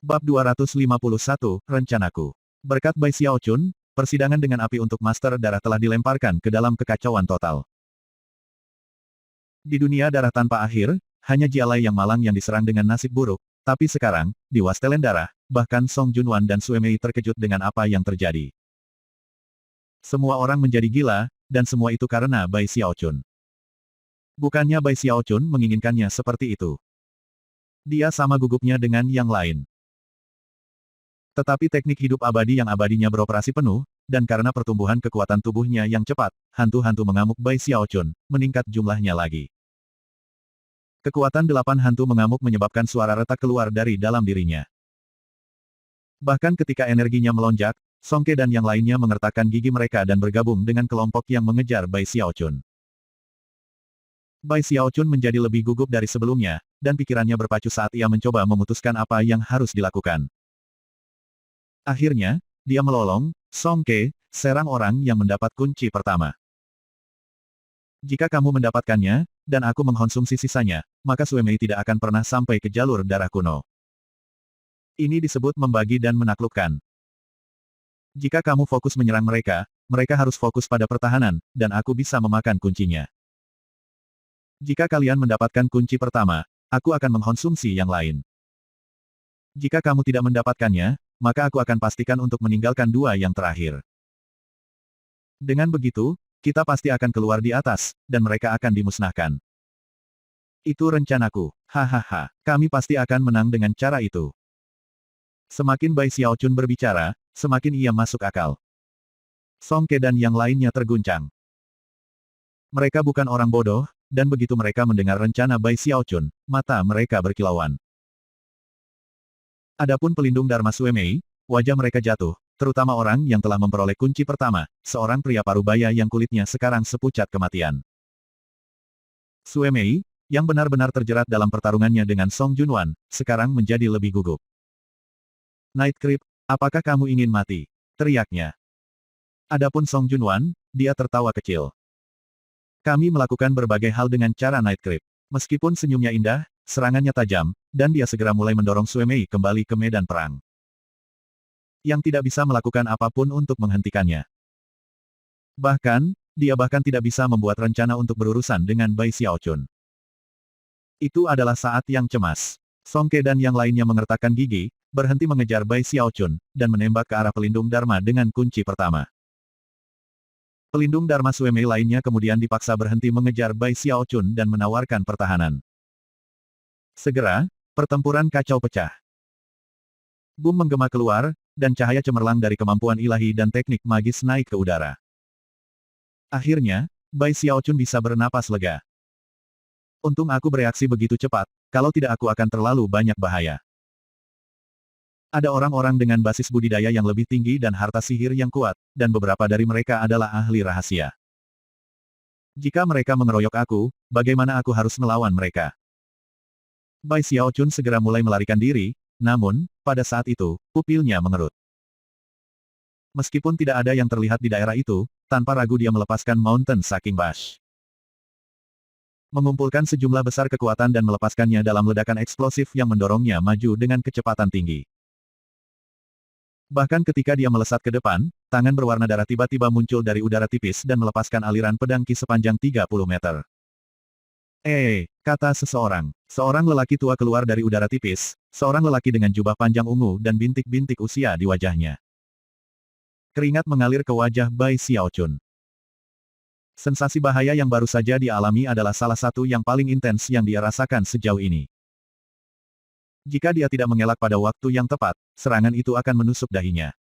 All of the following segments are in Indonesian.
Bab 251, Rencanaku. Berkat Bai Xiaochun, persidangan dengan api untuk Master Darah telah dilemparkan ke dalam kekacauan total. Di dunia darah tanpa akhir, hanya Jialai yang malang yang diserang dengan nasib buruk, tapi sekarang, di Wastelen Darah, bahkan Song Junwan dan Sue Mei terkejut dengan apa yang terjadi. Semua orang menjadi gila, dan semua itu karena Bai Xiaochun. Bukannya Bai Xiaochun menginginkannya seperti itu. Dia sama gugupnya dengan yang lain. Tetapi teknik hidup abadi yang abadinya beroperasi penuh, dan karena pertumbuhan kekuatan tubuhnya yang cepat, hantu-hantu mengamuk Bai Xiaochun, meningkat jumlahnya lagi. Kekuatan 8 hantu mengamuk menyebabkan suara retak keluar dari dalam dirinya. Bahkan ketika energinya melonjak, Songke dan yang lainnya mengertakkan gigi mereka dan bergabung dengan kelompok yang mengejar Bai Xiaochun. Bai Xiaochun menjadi lebih gugup dari sebelumnya, dan pikirannya berpacu saat ia mencoba memutuskan apa yang harus dilakukan. Akhirnya, dia melolong, Songke, serang orang yang mendapat kunci pertama. Jika kamu mendapatkannya, dan aku mengkonsumsi sisanya, maka Sue Mei tidak akan pernah sampai ke jalur darah kuno. Ini disebut membagi dan menaklukkan. Jika kamu fokus menyerang mereka, mereka harus fokus pada pertahanan, dan aku bisa memakan kuncinya. Jika kalian mendapatkan kunci pertama, aku akan mengkonsumsi yang lain. Jika kamu tidak mendapatkannya, maka aku akan pastikan untuk meninggalkan dua yang terakhir. Dengan begitu, kita pasti akan keluar di atas, dan mereka akan dimusnahkan. Itu rencanaku. Hahaha, kami pasti akan menang dengan cara itu. Semakin Bai Xiaochun berbicara, semakin ia masuk akal. Songke dan yang lainnya terguncang. Mereka bukan orang bodoh, dan begitu mereka mendengar rencana Bai Xiaochun, mata mereka berkilauan. Adapun pelindung Dharma Sue Mei, wajah mereka jatuh, terutama orang yang telah memperoleh kunci pertama, seorang pria parubaya yang kulitnya sekarang sepucat kematian. Sue Mei, yang benar-benar terjerat dalam pertarungannya dengan Song Junwan, sekarang menjadi lebih gugup. Night Creep, apakah kamu ingin mati? Teriaknya. Adapun Song Junwan, dia tertawa kecil. Kami melakukan berbagai hal dengan cara Night Creep. Meskipun senyumnya indah, serangannya tajam, dan dia segera mulai mendorong Sue Mei kembali ke medan perang. Yang tidak bisa melakukan apapun untuk menghentikannya. Bahkan, dia bahkan tidak bisa membuat rencana untuk berurusan dengan Bai Xiaochun. Itu adalah saat yang cemas. Songke dan yang lainnya mengertakkan gigi, berhenti mengejar Bai Xiaochun, dan menembak ke arah pelindung Dharma dengan kunci pertama. Pelindung Dharma Sue Mei lainnya kemudian dipaksa berhenti mengejar Bai Xiaochun dan menawarkan pertahanan. Segera, pertempuran kacau pecah. Bum menggema keluar, dan cahaya cemerlang dari kemampuan ilahi dan teknik magis naik ke udara. Akhirnya, Bai Xiaochun bisa bernapas lega. Untung aku bereaksi begitu cepat, kalau tidak aku akan terlalu banyak bahaya. Ada orang-orang dengan basis budidaya yang lebih tinggi dan harta sihir yang kuat, dan beberapa dari mereka adalah ahli rahasia. Jika mereka mengeroyok aku, bagaimana aku harus melawan mereka? Bai Xiaochun segera mulai melarikan diri, namun, pada saat itu, pupilnya mengerut. Meskipun tidak ada yang terlihat di daerah itu, tanpa ragu dia melepaskan Mountain Sucking Bash. Mengumpulkan sejumlah besar kekuatan dan melepaskannya dalam ledakan eksplosif yang mendorongnya maju dengan kecepatan tinggi. Bahkan ketika dia melesat ke depan, tangan berwarna darah tiba-tiba muncul dari udara tipis dan melepaskan aliran pedang ki sepanjang 30 meter. Kata seseorang. Seorang lelaki tua keluar dari udara tipis, seorang lelaki dengan jubah panjang ungu dan bintik-bintik usia di wajahnya. Keringat mengalir ke wajah Bai Xiaochun. Sensasi bahaya yang baru saja dialami adalah salah satu yang paling intens yang dia rasakan sejauh ini. Jika dia tidak mengelak pada waktu yang tepat, serangan itu akan menusuk dahinya.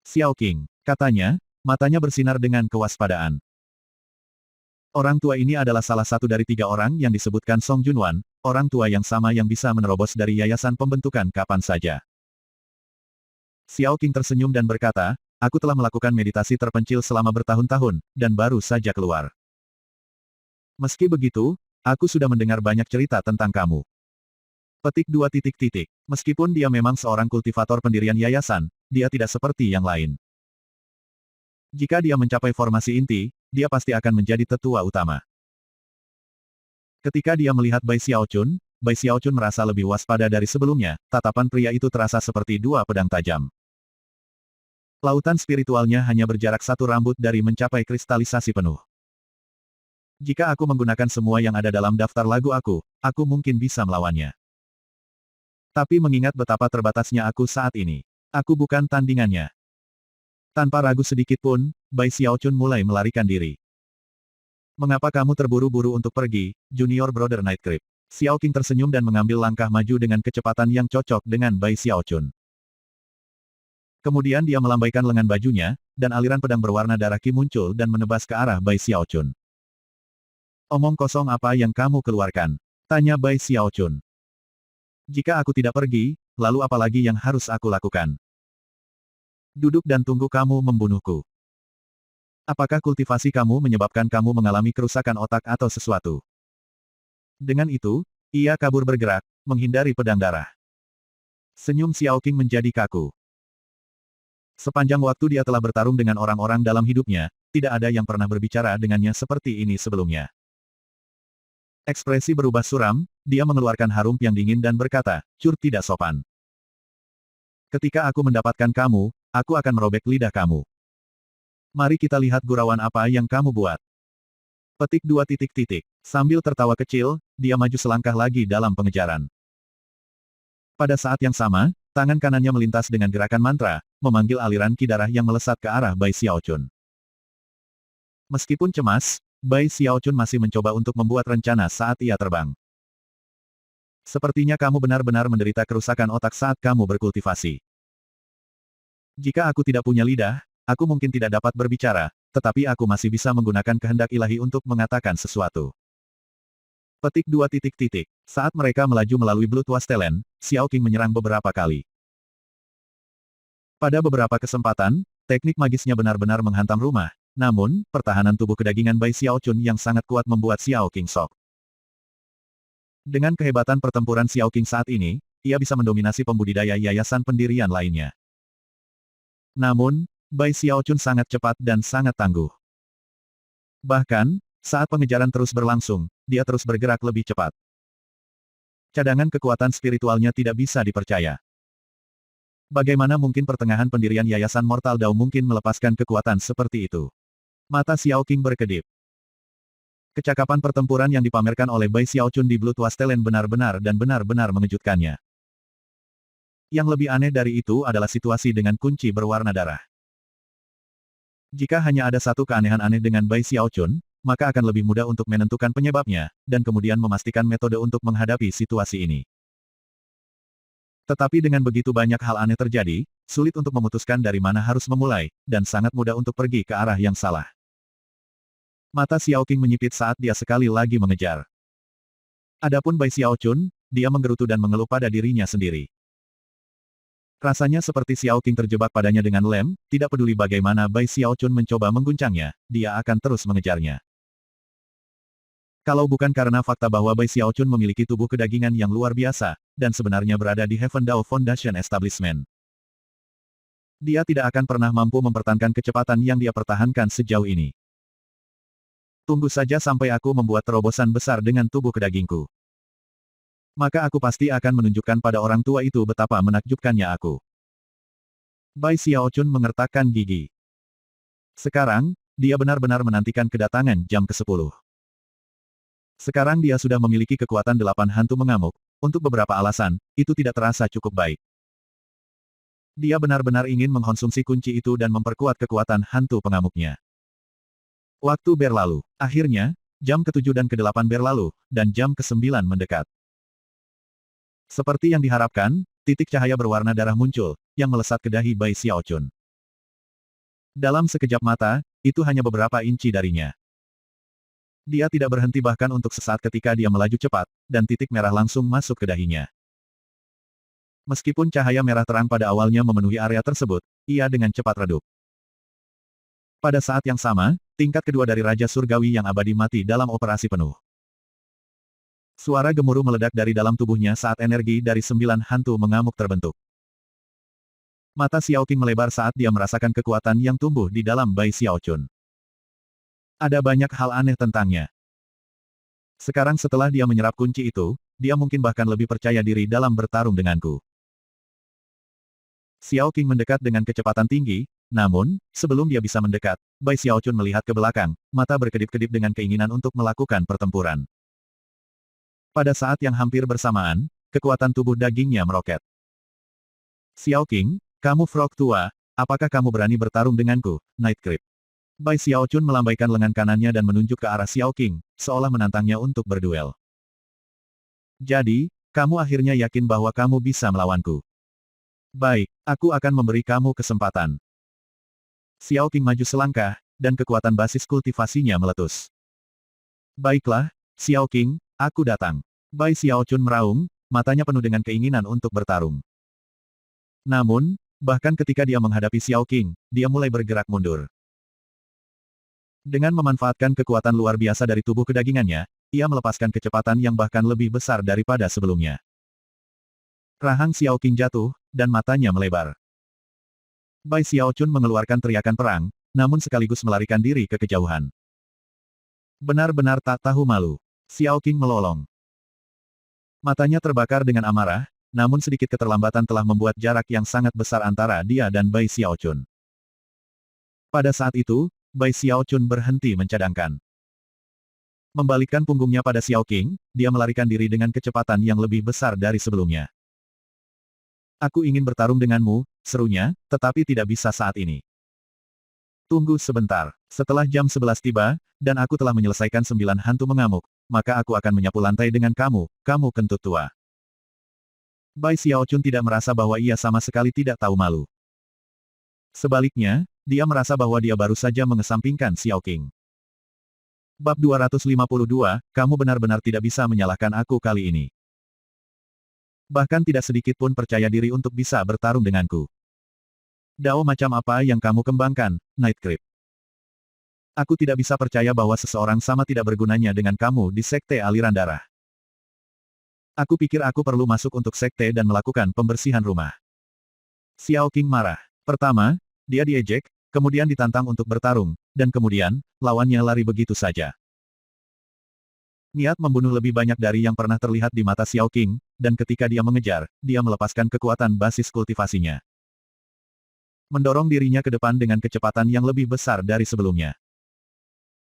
Xiao Qing, katanya, matanya bersinar dengan kewaspadaan. Orang tua ini adalah salah satu dari 3 orang yang disebutkan Song Junwan, orang tua yang sama yang bisa menerobos dari yayasan pembentukan kapan saja. Xiao Qing tersenyum dan berkata, aku telah melakukan meditasi terpencil selama bertahun-tahun, dan baru saja keluar. Meski begitu, aku sudah mendengar banyak cerita tentang kamu. Petik 2. Meskipun dia memang seorang kultivator pendirian yayasan, dia tidak seperti yang lain. Jika dia mencapai formasi inti, dia pasti akan menjadi tetua utama. Ketika dia melihat Bai Xiaochun, Bai Xiaochun merasa lebih waspada dari sebelumnya, tatapan pria itu terasa seperti dua pedang tajam. Lautan spiritualnya hanya berjarak satu rambut dari mencapai kristalisasi penuh. Jika aku menggunakan semua yang ada dalam daftar lagu aku mungkin bisa melawannya. Tapi mengingat betapa terbatasnya aku saat ini, aku bukan tandingannya. Tanpa ragu sedikit pun, Bai Xiaochun mulai melarikan diri. Mengapa kamu terburu-buru untuk pergi, Junior Brother Night Creep? Xiao Qing tersenyum dan mengambil langkah maju dengan kecepatan yang cocok dengan Bai Xiaochun. Kemudian dia melambaikan lengan bajunya, dan aliran pedang berwarna darah Qi muncul dan menebas ke arah Bai Xiaochun. Omong kosong apa yang kamu keluarkan? Tanya Bai Xiaochun. Jika aku tidak pergi, lalu apa lagi yang harus aku lakukan? Duduk dan tunggu kamu membunuhku. Apakah kultivasi kamu menyebabkan kamu mengalami kerusakan otak atau sesuatu? Dengan itu, ia kabur bergerak, menghindari pedang darah. Senyum Xiao Qing menjadi kaku. Sepanjang waktu dia telah bertarung dengan orang-orang dalam hidupnya, tidak ada yang pernah berbicara dengannya seperti ini sebelumnya. Ekspresi berubah suram, dia mengeluarkan harum yang dingin dan berkata, "Cur tidak sopan. Ketika aku mendapatkan kamu, aku akan merobek lidah kamu. Mari kita lihat gurauan apa yang kamu buat." Petik 2. Sambil tertawa kecil, dia maju selangkah lagi dalam pengejaran. Pada saat yang sama, tangan kanannya melintas dengan gerakan mantra, memanggil aliran ki darah yang melesat ke arah Bai Xiaochun. Meskipun cemas, Bai Xiaochun masih mencoba untuk membuat rencana saat ia terbang. Sepertinya kamu benar-benar menderita kerusakan otak saat kamu berkultivasi. Jika aku tidak punya lidah, aku mungkin tidak dapat berbicara, tetapi aku masih bisa menggunakan kehendak ilahi untuk mengatakan sesuatu. Petik 2. Saat mereka melaju melalui Blood Wasteland, Xiao Qing menyerang beberapa kali. Pada beberapa kesempatan, teknik magisnya benar-benar menghantam rumah, namun, pertahanan tubuh kedagingan Bai Xiaochun yang sangat kuat membuat Xiao Qing shock. Dengan kehebatan pertempuran Xiao Qing saat ini, ia bisa mendominasi pembudidaya yayasan pendirian lainnya. Namun, Bai Xiaochun sangat cepat dan sangat tangguh. Bahkan, saat pengejaran terus berlangsung, dia terus bergerak lebih cepat. Cadangan kekuatan spiritualnya tidak bisa dipercaya. Bagaimana mungkin pertengahan pendirian Yayasan Mortal Dao mungkin melepaskan kekuatan seperti itu? Mata Xiao Qing berkedip. Kecakapan pertempuran yang dipamerkan oleh Bai Xiaochun di Blood Wasteland benar-benar mengejutkannya. Yang lebih aneh dari itu adalah situasi dengan kunci berwarna darah. Jika hanya ada satu keanehan aneh dengan Bai Xiaochun, maka akan lebih mudah untuk menentukan penyebabnya, dan kemudian memastikan metode untuk menghadapi situasi ini. Tetapi dengan begitu banyak hal aneh terjadi, sulit untuk memutuskan dari mana harus memulai, dan sangat mudah untuk pergi ke arah yang salah. Mata Xiao Qing menyipit saat dia sekali lagi mengejar. Adapun Bai Xiaochun, dia menggerutu dan mengeluh pada dirinya sendiri. Rasanya seperti Xiao Qing terjebak padanya dengan lem, tidak peduli bagaimana Bai Xiaochun mencoba mengguncangnya, dia akan terus mengejarnya. Kalau bukan karena fakta bahwa Bai Xiaochun memiliki tubuh kedagingan yang luar biasa, dan sebenarnya berada di Heaven Dao Foundation Establishment, dia tidak akan pernah mampu mempertahankan kecepatan yang dia pertahankan sejauh ini. Tunggu saja sampai aku membuat terobosan besar dengan tubuh kedagingku. Maka aku pasti akan menunjukkan pada orang tua itu betapa menakjubkannya aku. Bai Xiaochun mengertakkan gigi. Sekarang, dia benar-benar menantikan kedatangan jam ke-10. Sekarang dia sudah memiliki kekuatan 8 hantu mengamuk, untuk beberapa alasan, itu tidak terasa cukup baik. Dia benar-benar ingin mengkonsumsi kunci itu dan memperkuat kekuatan hantu pengamuknya. Waktu berlalu. Akhirnya, jam ke-7 dan ke-8 berlalu, dan jam ke-9 mendekat. Seperti yang diharapkan, titik cahaya berwarna darah muncul, yang melesat ke dahi Bai Xiaochun. Dalam sekejap mata, itu hanya beberapa inci darinya. Dia tidak berhenti bahkan untuk sesaat ketika dia melaju cepat, dan titik merah langsung masuk ke dahinya. Meskipun cahaya merah terang pada awalnya memenuhi area tersebut, ia dengan cepat redup. Pada saat yang sama, tingkat kedua dari Raja Surgawi yang abadi mati dalam operasi penuh. Suara gemuruh meledak dari dalam tubuhnya saat energi dari 9 hantu mengamuk terbentuk. Mata Xiao Qing melebar saat dia merasakan kekuatan yang tumbuh di dalam Bai Xiaochun. Ada banyak hal aneh tentangnya. Sekarang setelah dia menyerap kunci itu, dia mungkin bahkan lebih percaya diri dalam bertarung denganku. Xiao Qing mendekat dengan kecepatan tinggi, namun, sebelum dia bisa mendekat, Bai Xiaochun melihat ke belakang, mata berkedip-kedip dengan keinginan untuk melakukan pertempuran. Pada saat yang hampir bersamaan, kekuatan tubuh dagingnya meroket. Xiao Qing, kamu frog tua, apakah kamu berani bertarung denganku, Night Creep? Bai Xiaochun melambaikan lengan kanannya dan menunjuk ke arah Xiao Qing, seolah menantangnya untuk berduel. Jadi, kamu akhirnya yakin bahwa kamu bisa melawanku. Baik, aku akan memberi kamu kesempatan. Xiao Qing maju selangkah, dan kekuatan basis kultivasinya meletus. Baiklah, Xiao Qing, aku datang. Bai Xiaochun meraung, matanya penuh dengan keinginan untuk bertarung. Namun, bahkan ketika dia menghadapi Xiao Qing, dia mulai bergerak mundur. Dengan memanfaatkan kekuatan luar biasa dari tubuh kedagingannya, ia melepaskan kecepatan yang bahkan lebih besar daripada sebelumnya. Rahang Xiao Qing jatuh, dan matanya melebar. Bai Xiaochun mengeluarkan teriakan perang, namun sekaligus melarikan diri ke kejauhan. Benar-benar tak tahu malu. Xiao Qing melolong. Matanya terbakar dengan amarah, namun sedikit keterlambatan telah membuat jarak yang sangat besar antara dia dan Bai Xiaochun. Pada saat itu, Bai Xiaochun berhenti mencadangkan. Membalikkan punggungnya pada Xiao Qing, dia melarikan diri dengan kecepatan yang lebih besar dari sebelumnya. Aku ingin bertarung denganmu, serunya, tetapi tidak bisa saat ini. Tunggu sebentar. Setelah jam 11 tiba, dan aku telah menyelesaikan 9 hantu mengamuk, maka aku akan menyapu lantai dengan kamu, kamu kentut tua. Bai Xiaochun tidak merasa bahwa ia sama sekali tidak tahu malu. Sebaliknya, dia merasa bahwa dia baru saja mengesampingkan Xiao Qing. Bab 252, kamu benar-benar tidak bisa menyalahkan aku kali ini. Bahkan tidak sedikit pun percaya diri untuk bisa bertarung denganku. Dao macam apa yang kamu kembangkan, Night Creep? Aku tidak bisa percaya bahwa seseorang sama tidak bergunanya dengan kamu di sekte aliran darah. Aku pikir aku perlu masuk untuk sekte dan melakukan pembersihan rumah. Xiao Qing marah. Pertama, dia diejek, kemudian ditantang untuk bertarung, dan kemudian, lawannya lari begitu saja. Niat membunuh lebih banyak dari yang pernah terlihat di mata Xiao Qing, dan ketika dia mengejar, dia melepaskan kekuatan basis kultivasinya. Mendorong dirinya ke depan dengan kecepatan yang lebih besar dari sebelumnya.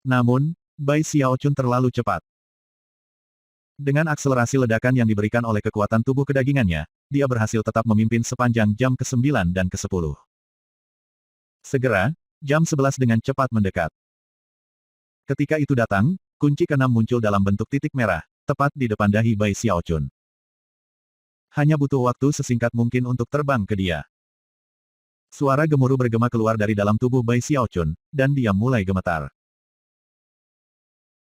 Namun, Bai Xiaochun terlalu cepat. Dengan akselerasi ledakan yang diberikan oleh kekuatan tubuh kedagingannya, dia berhasil tetap memimpin sepanjang jam ke-9 dan ke-10. Segera, jam 11 dengan cepat mendekat. Ketika itu datang, kunci ke-6 muncul dalam bentuk titik merah, tepat di depan dahi Bai Xiaochun. Hanya butuh waktu sesingkat mungkin untuk terbang ke dia. Suara gemuruh bergema keluar dari dalam tubuh Bai Xiaochun, dan dia mulai gemetar.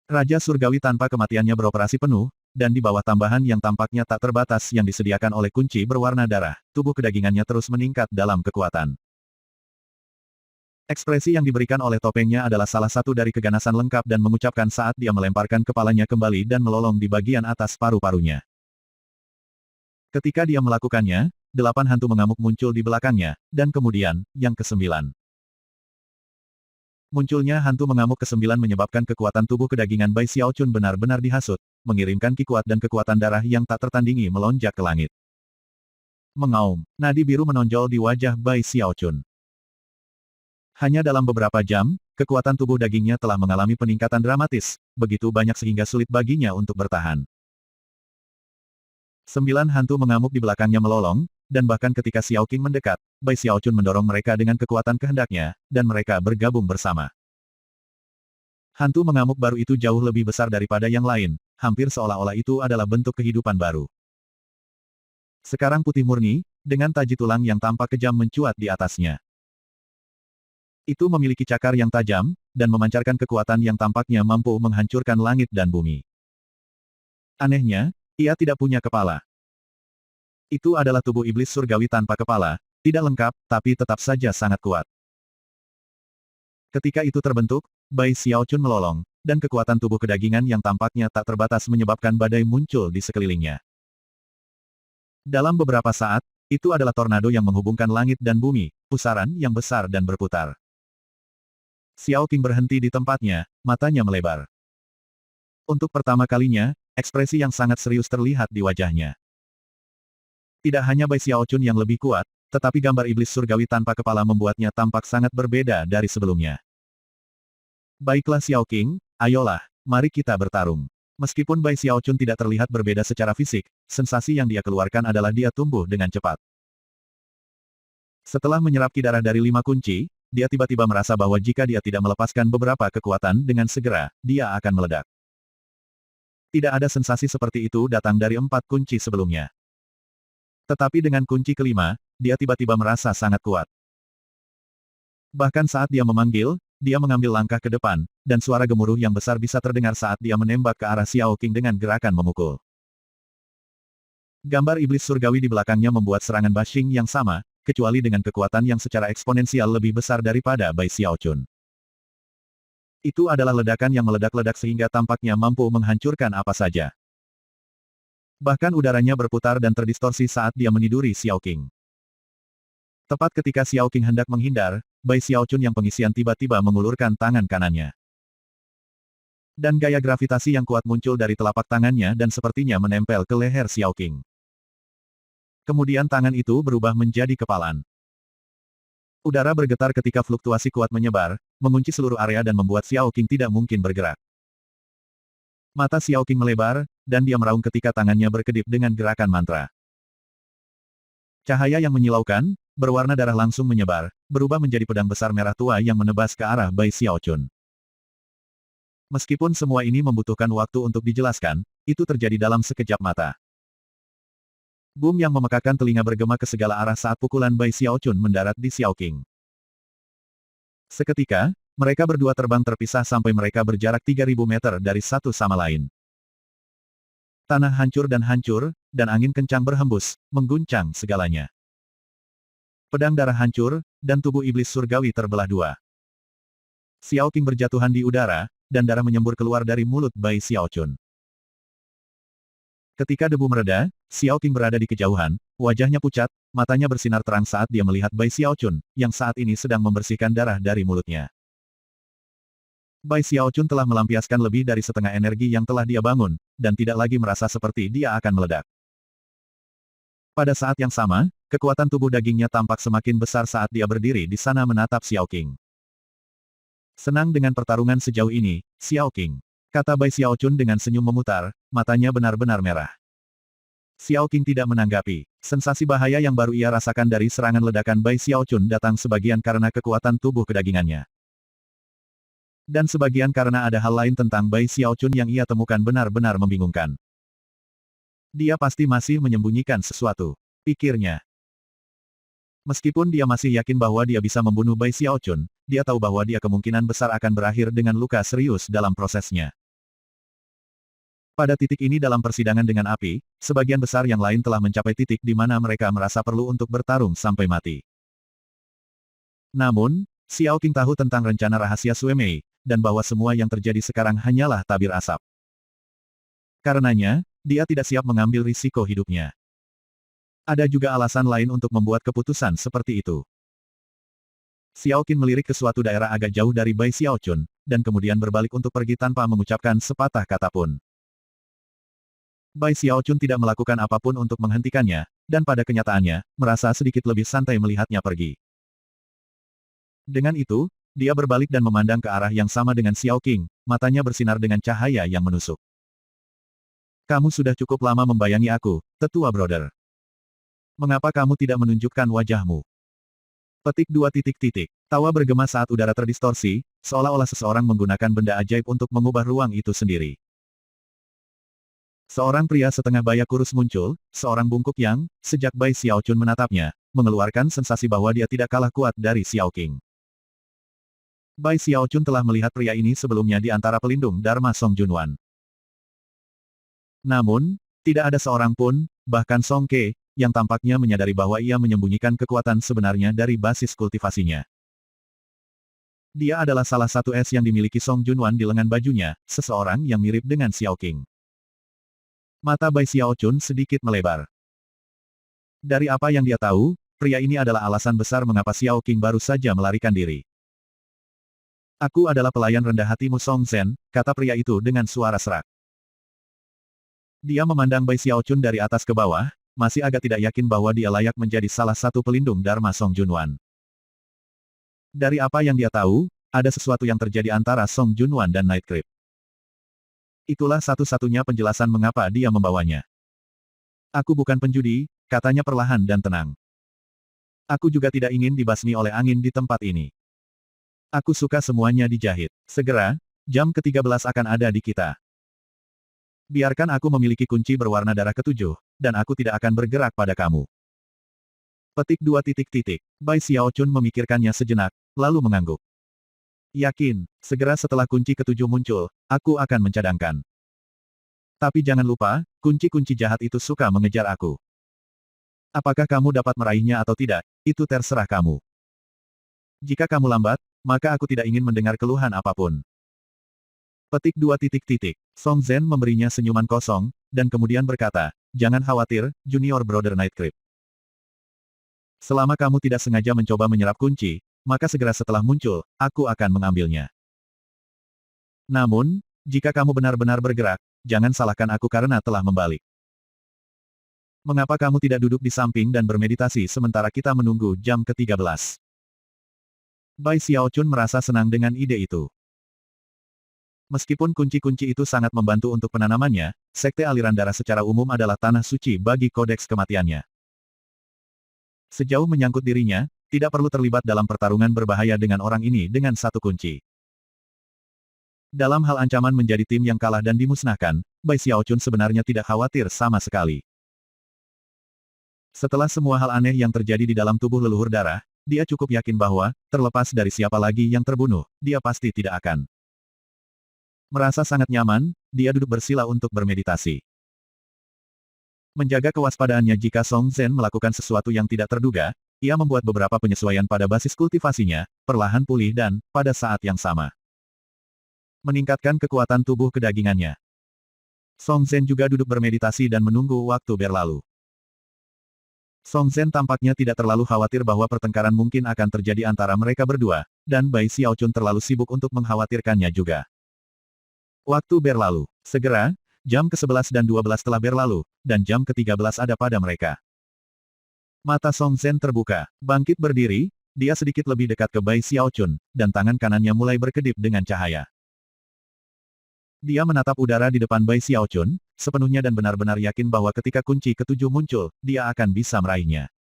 Raja Surgawi tanpa kematiannya beroperasi penuh, dan di bawah tambahan yang tampaknya tak terbatas yang disediakan oleh kunci berwarna darah, tubuh kedagingannya terus meningkat dalam kekuatan. Ekspresi yang diberikan oleh topengnya adalah salah satu dari keganasan lengkap dan mengucapkan saat dia melemparkan kepalanya kembali dan melolong di bagian atas paru-parunya. Ketika dia melakukannya, 8 hantu mengamuk muncul di belakangnya, dan kemudian, yang ke-9. Munculnya hantu mengamuk ke-9 menyebabkan kekuatan tubuh kedagingan Bai Xiaochun benar-benar dihasut, mengirimkan ki kuat dan kekuatan darah yang tak tertandingi melonjak ke langit. Mengaum, nadi biru menonjol di wajah Bai Xiaochun. Hanya dalam beberapa jam, kekuatan tubuh dagingnya telah mengalami peningkatan dramatis, begitu banyak sehingga sulit baginya untuk bertahan. 9 hantu mengamuk di belakangnya melolong, dan bahkan ketika Xiao Qing mendekat, Bai Xiaochun mendorong mereka dengan kekuatan kehendaknya, dan mereka bergabung bersama. Hantu mengamuk baru itu jauh lebih besar daripada yang lain, hampir seolah-olah itu adalah bentuk kehidupan baru. Sekarang putih murni, dengan taji tulang yang tampak kejam mencuat di atasnya. Itu memiliki cakar yang tajam, dan memancarkan kekuatan yang tampaknya mampu menghancurkan langit dan bumi. Anehnya, ia tidak punya kepala. Itu adalah tubuh iblis surgawi tanpa kepala, tidak lengkap, tapi tetap saja sangat kuat. Ketika itu terbentuk, Bai Xiaochun melolong, dan kekuatan tubuh kedagingan yang tampaknya tak terbatas menyebabkan badai muncul di sekelilingnya. Dalam beberapa saat, itu adalah tornado yang menghubungkan langit dan bumi, pusaran yang besar dan berputar. Xiao Qing berhenti di tempatnya, matanya melebar. Untuk pertama kalinya, ekspresi yang sangat serius terlihat di wajahnya. Tidak hanya Bai Xiaochun yang lebih kuat, tetapi gambar iblis surgawi tanpa kepala membuatnya tampak sangat berbeda dari sebelumnya. Baiklah Xiao Qing, ayolah, mari kita bertarung. Meskipun Bai Xiaochun tidak terlihat berbeda secara fisik, sensasi yang dia keluarkan adalah dia tumbuh dengan cepat. Setelah menyerap ki darah dari 5 kunci, dia tiba-tiba merasa bahwa jika dia tidak melepaskan beberapa kekuatan dengan segera, dia akan meledak. Tidak ada sensasi seperti itu datang dari 4 kunci sebelumnya. Tetapi dengan kunci kelima, dia tiba-tiba merasa sangat kuat. Bahkan saat dia memanggil, dia mengambil langkah ke depan, dan suara gemuruh yang besar bisa terdengar saat dia menembak ke arah Xiao Qing dengan gerakan memukul. Gambar iblis surgawi di belakangnya membuat serangan bashing yang sama, kecuali dengan kekuatan yang secara eksponensial lebih besar daripada Bai Xiaochun. Itu adalah ledakan yang meledak-ledak sehingga tampaknya mampu menghancurkan apa saja. Bahkan udaranya berputar dan terdistorsi saat dia meniduri Xiao Qing. Tepat ketika Xiao Qing hendak menghindar, Bai Xiaochun yang pengisian tiba-tiba mengulurkan tangan kanannya. Dan gaya gravitasi yang kuat muncul dari telapak tangannya dan sepertinya menempel ke leher Xiao Qing. Kemudian tangan itu berubah menjadi kepalan. Udara bergetar ketika fluktuasi kuat menyebar, mengunci seluruh area dan membuat Xiao Qing tidak mungkin bergerak. Mata Xiao Qing melebar, dan dia meraung ketika tangannya berkedip dengan gerakan mantra. Cahaya yang menyilaukan, berwarna darah langsung menyebar, berubah menjadi pedang besar merah tua yang menebas ke arah Bai Xiaochun. Meskipun semua ini membutuhkan waktu untuk dijelaskan, itu terjadi dalam sekejap mata. Boom yang memekakan telinga bergema ke segala arah saat pukulan Bai Xiaochun mendarat di Xiao Qing. Seketika, mereka berdua terbang terpisah sampai mereka berjarak 3.000 meter dari satu sama lain. Tanah hancur, dan angin kencang berhembus, mengguncang segalanya. Pedang darah hancur, dan tubuh iblis surgawi terbelah dua. Xiao Qing berjatuhan di udara, dan darah menyembur keluar dari mulut Bai Xiaochun. Ketika debu mereda, Xiao Qing berada di kejauhan, wajahnya pucat, matanya bersinar terang saat dia melihat Bai Xiaochun, yang saat ini sedang membersihkan darah dari mulutnya. Bai Xiaochun telah melampiaskan lebih dari setengah energi yang telah dia bangun, dan tidak lagi merasa seperti dia akan meledak. Pada saat yang sama, kekuatan tubuh dagingnya tampak semakin besar saat dia berdiri di sana menatap Xiao Qing. Senang dengan pertarungan sejauh ini, Xiao Qing, kata Bai Xiaochun dengan senyum memutar, matanya benar-benar merah. Xiao Qing tidak menanggapi. Sensasi bahaya yang baru ia rasakan dari serangan ledakan Bai Xiaochun datang sebagian karena kekuatan tubuh kedagingannya. Dan sebagian karena ada hal lain tentang Bai Xiaochun yang ia temukan benar-benar membingungkan. Dia pasti masih menyembunyikan sesuatu, pikirnya. Meskipun dia masih yakin bahwa dia bisa membunuh Bai Xiaochun, dia tahu bahwa dia kemungkinan besar akan berakhir dengan luka serius dalam prosesnya. Pada titik ini dalam persidangan dengan api, sebagian besar yang lain telah mencapai titik di mana mereka merasa perlu untuk bertarung sampai mati. Namun, Xiao Qing tahu tentang rencana rahasia Sue Mei, dan bahwa semua yang terjadi sekarang hanyalah tabir asap. Karenanya, dia tidak siap mengambil risiko hidupnya. Ada juga alasan lain untuk membuat keputusan seperti itu. Xiao Qing melirik ke suatu daerah agak jauh dari Bai Xiaochun, dan kemudian berbalik untuk pergi tanpa mengucapkan sepatah kata pun. Bai Xiaochun tidak melakukan apapun untuk menghentikannya, dan pada kenyataannya, merasa sedikit lebih santai melihatnya pergi. Dengan itu, dia berbalik dan memandang ke arah yang sama dengan Xiao Qing, matanya bersinar dengan cahaya yang menusuk. Kamu sudah cukup lama membayangi aku, tetua brother. Mengapa kamu tidak menunjukkan wajahmu? Petik 2. Tawa bergema saat udara terdistorsi, seolah-olah seseorang menggunakan benda ajaib untuk mengubah ruang itu sendiri. Seorang pria setengah baya kurus muncul, seorang bungkuk yang, sejak Bai Xiaochun menatapnya, mengeluarkan sensasi bahwa dia tidak kalah kuat dari Xiao Qing. Bai Xiaochun telah melihat pria ini sebelumnya di antara pelindung Dharma Song Junwan. Namun, tidak ada seorang pun, bahkan Song Ke, yang tampaknya menyadari bahwa ia menyembunyikan kekuatan sebenarnya dari basis kultivasinya. Dia adalah salah satu es yang dimiliki Song Junwan di lengan bajunya, seseorang yang mirip dengan Xiao Qing. Mata Bai Xiaochun sedikit melebar. Dari apa yang dia tahu, pria ini adalah alasan besar mengapa Xiao Qing baru saja melarikan diri. Aku adalah pelayan rendah hatimu Song Zhen, kata pria itu dengan suara serak. Dia memandang Bai Xiaochun dari atas ke bawah, masih agak tidak yakin bahwa dia layak menjadi salah satu pelindung Dharma Song Junwan. Dari apa yang dia tahu, ada sesuatu yang terjadi antara Song Junwan dan Night Creep. Itulah satu-satunya penjelasan mengapa dia membawanya. Aku bukan penjudi, katanya perlahan dan tenang. Aku juga tidak ingin dibasmi oleh angin di tempat ini. Aku suka semuanya dijahit. Segera, jam ke-13 akan ada di kita. Biarkan aku memiliki kunci berwarna darah ketujuh, dan aku tidak akan bergerak pada kamu. Petik 2 titik titik. Bai Xiaochun memikirkannya sejenak, lalu mengangguk. Yakin, segera setelah kunci ketujuh muncul, aku akan mencadangkan. Tapi jangan lupa, kunci-kunci jahat itu suka mengejar aku. Apakah kamu dapat meraihnya atau tidak, itu terserah kamu. Jika kamu lambat, maka aku tidak ingin mendengar keluhan apapun. Petik 2 titik titik. Song Zhen memberinya senyuman kosong, dan kemudian berkata, jangan khawatir, Junior Brother Night Creep. Selama kamu tidak sengaja mencoba menyerap kunci, maka segera setelah muncul, aku akan mengambilnya. Namun, jika kamu benar-benar bergerak, jangan salahkan aku karena telah membalik. Mengapa kamu tidak duduk di samping dan bermeditasi sementara kita menunggu jam ke-13? Bai Xiaochun merasa senang dengan ide itu. Meskipun kunci-kunci itu sangat membantu untuk penanamannya, sekte aliran darah secara umum adalah tanah suci bagi kodeks kematiannya. Sejauh menyangkut dirinya, tidak perlu terlibat dalam pertarungan berbahaya dengan orang ini dengan satu kunci. Dalam hal ancaman menjadi tim yang kalah dan dimusnahkan, Bai Xiaochun sebenarnya tidak khawatir sama sekali. Setelah semua hal aneh yang terjadi di dalam tubuh leluhur darah, dia cukup yakin bahwa, terlepas dari siapa lagi yang terbunuh, dia pasti tidak akan. Merasa sangat nyaman, dia duduk bersila untuk bermeditasi. Menjaga kewaspadaannya jika Song Zhen melakukan sesuatu yang tidak terduga, ia membuat beberapa penyesuaian pada basis kultivasinya, perlahan pulih dan, pada saat yang sama, meningkatkan kekuatan tubuh kedagingannya. Song Zhen juga duduk bermeditasi dan menunggu waktu berlalu. Song Zhen tampaknya tidak terlalu khawatir bahwa pertengkaran mungkin akan terjadi antara mereka berdua, dan Bai Xiaochun terlalu sibuk untuk mengkhawatirkannya juga. Waktu berlalu. Segera, jam ke-11 dan 12 telah berlalu, dan jam ke-13 ada pada mereka. Mata Song Zhen terbuka, bangkit berdiri, dia sedikit lebih dekat ke Bai Xiaochun, dan tangan kanannya mulai berkedip dengan cahaya. Dia menatap udara di depan Bai Xiaochun, sepenuhnya dan benar-benar yakin bahwa ketika kunci ketujuh muncul, dia akan bisa meraihnya.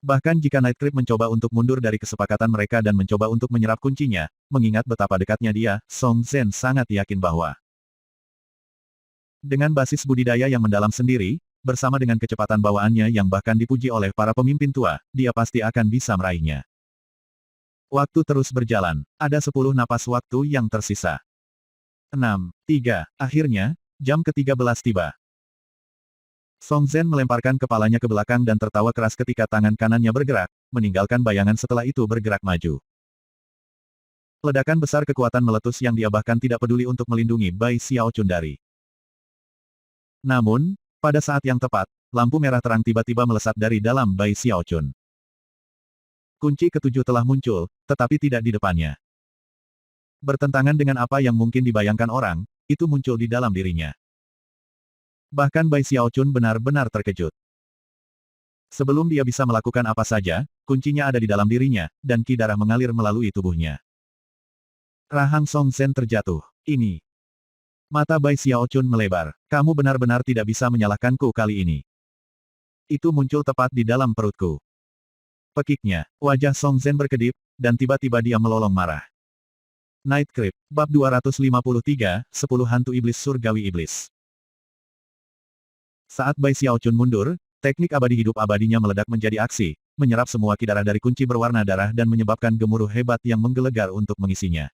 Bahkan jika Night Creep mencoba untuk mundur dari kesepakatan mereka dan mencoba untuk menyerap kuncinya, mengingat betapa dekatnya dia, Song Zhen sangat yakin bahwa dengan basis budidaya yang mendalam sendiri, bersama dengan kecepatan bawaannya yang bahkan dipuji oleh para pemimpin tua, dia pasti akan bisa meraihnya. Waktu terus berjalan, ada 10 napas waktu yang tersisa. 6, 3, akhirnya, jam ke-13 tiba. Song Zhen melemparkan kepalanya ke belakang dan tertawa keras ketika tangan kanannya bergerak, meninggalkan bayangan setelah itu bergerak maju. Ledakan besar kekuatan meletus yang dia bahkan tidak peduli untuk melindungi Bai Xiaochun dari. Namun, pada saat yang tepat, lampu merah terang tiba-tiba melesat dari dalam Bai Xiaochun. Kunci ketujuh telah muncul, tetapi tidak di depannya. Bertentangan dengan apa yang mungkin dibayangkan orang, itu muncul di dalam dirinya. Bahkan Bai Xiaochun benar-benar terkejut. Sebelum dia bisa melakukan apa saja, kuncinya ada di dalam dirinya, dan ki darah mengalir melalui tubuhnya. Rahang Song Zhen terjatuh. Ini. Mata Bai Xiaochun melebar. Kamu benar-benar tidak bisa menyalahkanku kali ini. Itu muncul tepat di dalam perutku. Pekiknya, wajah Song Zhen berkedip, dan tiba-tiba dia melolong marah. Night Creep, Bab 253, 10 Hantu Iblis Surgawi Iblis. Saat Bai Xiaochun mundur, teknik abadi hidup abadinya meledak menjadi aksi, menyerap semua ki darah dari kunci berwarna darah dan menyebabkan gemuruh hebat yang menggelegar untuk mengisinya.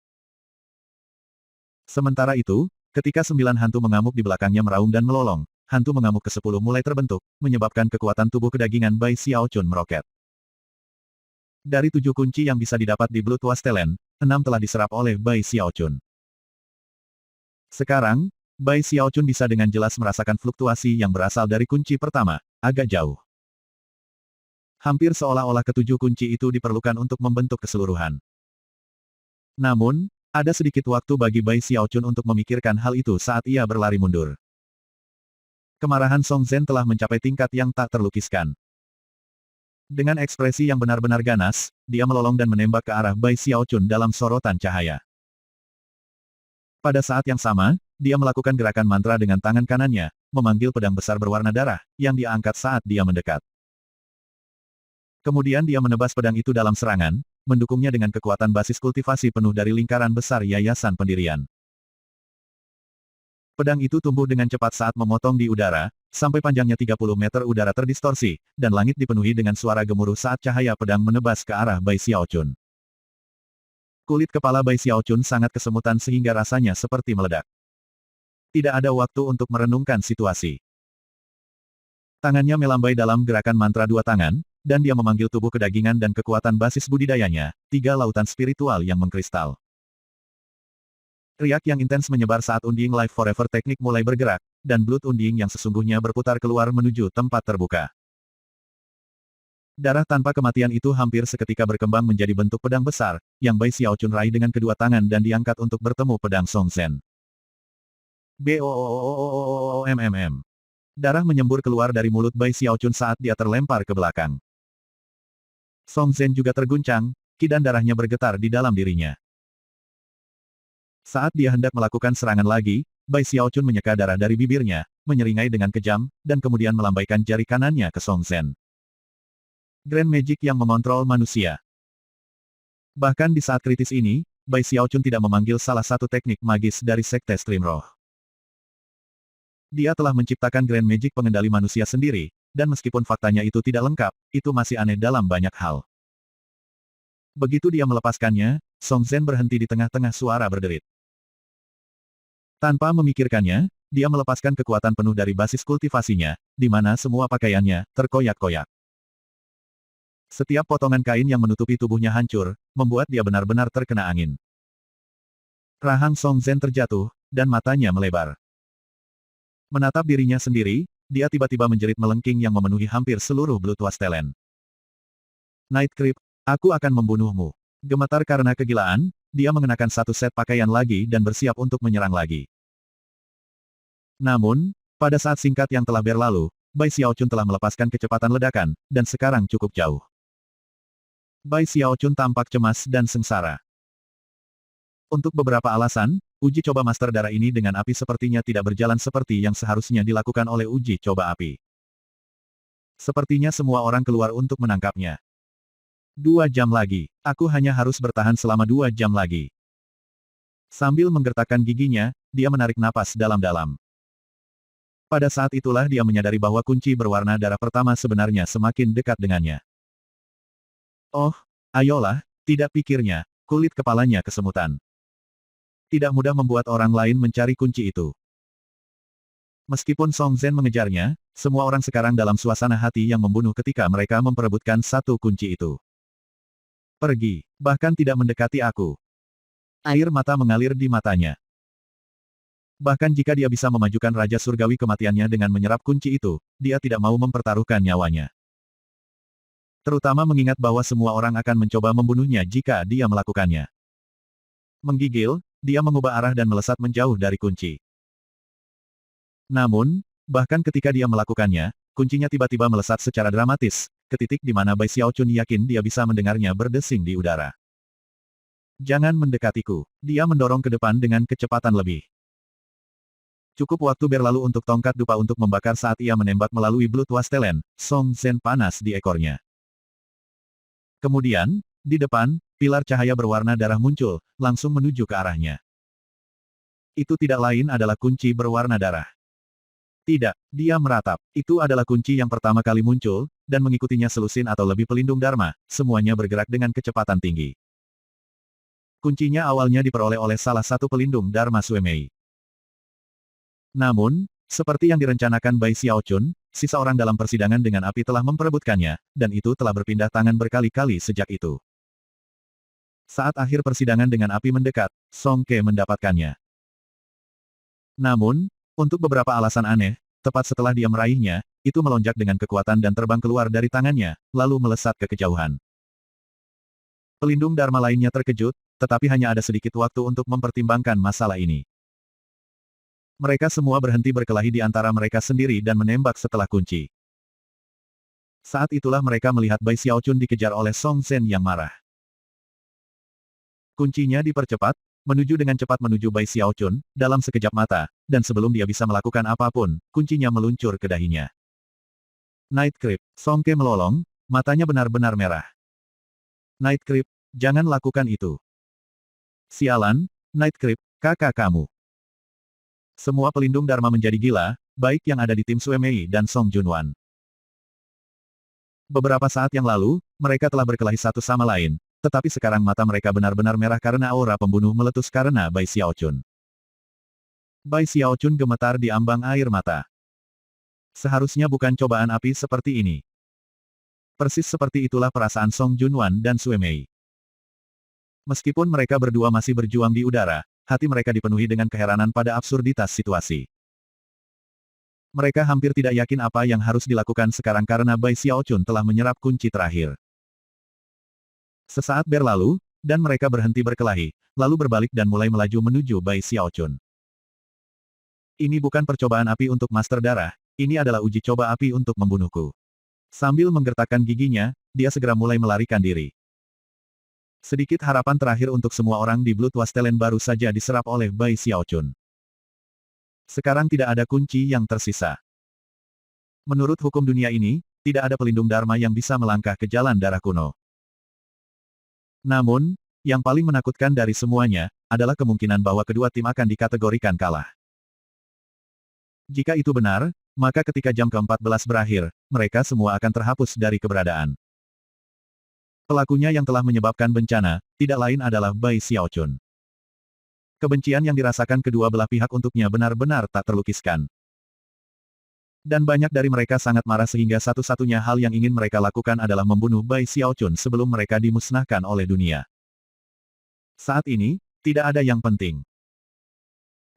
Sementara itu, ketika 9 hantu mengamuk di belakangnya meraung dan melolong, hantu mengamuk ke-10 mulai terbentuk, menyebabkan kekuatan tubuh kedagingan Bai Xiaochun meroket. Dari 7 kunci yang bisa didapat di Blood Wasteland, 6 telah diserap oleh Bai Xiaochun. Sekarang, Bai Xiaochun bisa dengan jelas merasakan fluktuasi yang berasal dari kunci pertama, agak jauh. Hampir seolah-olah ketujuh kunci itu diperlukan untuk membentuk keseluruhan. Namun, ada sedikit waktu bagi Bai Xiaochun untuk memikirkan hal itu saat ia berlari mundur. Kemarahan Song Zhen telah mencapai tingkat yang tak terlukiskan. Dengan ekspresi yang benar-benar ganas, dia melolong dan menembak ke arah Bai Xiaochun dalam sorotan cahaya. Pada saat yang sama, dia melakukan gerakan mantra dengan tangan kanannya, memanggil pedang besar berwarna darah, yang dia angkat saat dia mendekat. Kemudian dia menebas pedang itu dalam serangan, mendukungnya dengan kekuatan basis kultivasi penuh dari lingkaran besar Yayasan Pendirian. Pedang itu tumbuh dengan cepat saat memotong di udara, sampai panjangnya 30 meter udara terdistorsi, dan langit dipenuhi dengan suara gemuruh saat cahaya pedang menebas ke arah Bai Xiaochun. Kulit kepala Bai Xiaochun sangat kesemutan sehingga rasanya seperti meledak. Tidak ada waktu untuk merenungkan situasi. Tangannya melambai dalam gerakan mantra dua tangan, dan dia memanggil tubuh kedagingan dan kekuatan basis budidayanya, tiga lautan spiritual yang mengkristal. Riak yang intens menyebar saat Undying Life Forever teknik mulai bergerak, dan Blood Undying yang sesungguhnya berputar keluar menuju tempat terbuka. Darah tanpa kematian itu hampir seketika berkembang menjadi bentuk pedang besar, yang Bai Xiaochun raih dengan kedua tangan dan diangkat untuk bertemu pedang Song Zhen. BOOOOOOOMMM. Darah menyembur keluar dari mulut Bai Xiaochun saat dia terlempar ke belakang. Song Zhen juga terguncang, ki dan darahnya bergetar di dalam dirinya. Saat dia hendak melakukan serangan lagi, Bai Xiaochun menyeka darah dari bibirnya, menyeringai dengan kejam, dan kemudian melambaikan jari kanannya ke Song Zhen. Grand Magic yang mengontrol manusia. Bahkan di saat kritis ini, Bai Xiaochun tidak memanggil salah satu teknik magis dari Sekte Stream Roh. Dia telah menciptakan Grand Magic pengendali manusia sendiri, dan meskipun faktanya itu tidak lengkap, itu masih aneh dalam banyak hal. Begitu dia melepaskannya, Song Zhen berhenti di tengah-tengah suara berderit. Tanpa memikirkannya, dia melepaskan kekuatan penuh dari basis kultivasinya, di mana semua pakaiannya terkoyak-koyak. Setiap potongan kain yang menutupi tubuhnya hancur, membuat dia benar-benar terkena angin. Rahang Song Zhen terjatuh, dan matanya melebar. Menatap dirinya sendiri, dia tiba-tiba menjerit melengking yang memenuhi hampir seluruh Blood Wastelen. Night Creep, aku akan membunuhmu. Gemetar karena kegilaan, dia mengenakan satu set pakaian lagi dan bersiap untuk menyerang lagi. Namun, pada saat singkat yang telah berlalu, Bai Xiaochun telah melepaskan kecepatan ledakan, dan sekarang cukup jauh. Bai Xiaochun tampak cemas dan sengsara. Untuk beberapa alasan, uji coba Master Darah ini dengan api sepertinya tidak berjalan seperti yang seharusnya dilakukan oleh uji coba api. Sepertinya semua orang keluar untuk menangkapnya. 2 jam lagi. Aku hanya harus bertahan selama 2 jam lagi. Sambil menggertakkan giginya, dia menarik napas dalam-dalam. Pada saat itulah dia menyadari bahwa kunci berwarna darah pertama sebenarnya semakin dekat dengannya. Oh, ayolah, tidak pikirnya, kulit kepalanya kesemutan. Tidak mudah membuat orang lain mencari kunci itu. Meskipun Song Zhen mengejarnya, semua orang sekarang dalam suasana hati yang membunuh ketika mereka memperebutkan satu kunci itu. Pergi, bahkan tidak mendekati aku. Air mata mengalir di matanya. Bahkan jika dia bisa memajukan Raja Surgawi kematiannya dengan menyerap kunci itu, dia tidak mau mempertaruhkan nyawanya. Terutama mengingat bahwa semua orang akan mencoba membunuhnya jika dia melakukannya. Menggigil, dia mengubah arah dan melesat menjauh dari kunci. Namun, bahkan ketika dia melakukannya, kuncinya tiba-tiba melesat secara dramatis, ke titik di mana Bai Xiaochun yakin dia bisa mendengarnya berdesing di udara. Jangan mendekatiku. Dia mendorong ke depan dengan kecepatan lebih. Cukup waktu berlalu untuk tongkat dupa untuk membakar saat ia menembak melalui Blood Wastelen, Song Zhen panas di ekornya. Kemudian, di depan, pilar cahaya berwarna darah muncul, langsung menuju ke arahnya. Itu tidak lain adalah kunci berwarna darah. Tidak, dia meratap. Itu adalah kunci yang pertama kali muncul, dan mengikutinya selusin atau lebih pelindung Dharma, semuanya bergerak dengan kecepatan tinggi. Kuncinya awalnya diperoleh oleh salah satu pelindung Dharma Suemei. Namun, seperti yang direncanakan Bai Xiaochun, sisa orang dalam persidangan dengan api telah memperebutkannya, dan itu telah berpindah tangan berkali-kali sejak itu. Saat akhir persidangan dengan api mendekat, Song Ke mendapatkannya. Namun, untuk beberapa alasan aneh, tepat setelah dia meraihnya, itu melonjak dengan kekuatan dan terbang keluar dari tangannya, lalu melesat ke kejauhan. Pelindung Dharma lainnya terkejut, tetapi hanya ada sedikit waktu untuk mempertimbangkan masalah ini. Mereka semua berhenti berkelahi di antara mereka sendiri dan menembak setelah kunci. Saat itulah mereka melihat Bai Xiaochun dikejar oleh Song Zhen yang marah. Kuncinya dipercepat, menuju dengan cepat menuju Bai Xiaochun, dalam sekejap mata, dan sebelum dia bisa melakukan apapun, kuncinya meluncur ke dahinya. Night Creep, Song Ke melolong, matanya benar-benar merah. Night Creep, jangan lakukan itu. Sialan, Night Creep, kakak kamu. Semua pelindung Dharma menjadi gila, baik yang ada di tim Sue Mei dan Song Junwan. Beberapa saat yang lalu, mereka telah berkelahi satu sama lain, tetapi sekarang mata mereka benar-benar merah karena aura pembunuh meletus karena Bai Xiaochun. Bai Xiaochun gemetar di ambang air mata. Seharusnya bukan cobaan api seperti ini. Persis seperti itulah perasaan Song Junwan dan Sue Mei. Meskipun mereka berdua masih berjuang di udara, hati mereka dipenuhi dengan keheranan pada absurditas situasi. Mereka hampir tidak yakin apa yang harus dilakukan sekarang karena Bai Xiaochun telah menyerap kunci terakhir. Sesaat berlalu, dan mereka berhenti berkelahi, lalu berbalik dan mulai melaju menuju Bai Xiaochun. Ini bukan percobaan api untuk Master Darah, ini adalah uji coba api untuk membunuhku. Sambil menggertakkan giginya, dia segera mulai melarikan diri. Sedikit harapan terakhir untuk semua orang di Blood Wasteland baru saja diserap oleh Bai Xiaochun. Sekarang tidak ada kunci yang tersisa. Menurut hukum dunia ini, tidak ada pelindung Dharma yang bisa melangkah ke jalan darah kuno. Namun, yang paling menakutkan dari semuanya, adalah kemungkinan bahwa kedua tim akan dikategorikan kalah. Jika itu benar, maka ketika jam ke-14 berakhir, mereka semua akan terhapus dari keberadaan. Pelakunya yang telah menyebabkan bencana, tidak lain adalah Bai Xiaochun. Kebencian yang dirasakan kedua belah pihak untuknya benar-benar tak terlukiskan. Dan banyak dari mereka sangat marah sehingga satu-satunya hal yang ingin mereka lakukan adalah membunuh Bai Xiaochun sebelum mereka dimusnahkan oleh dunia. Saat ini, tidak ada yang penting.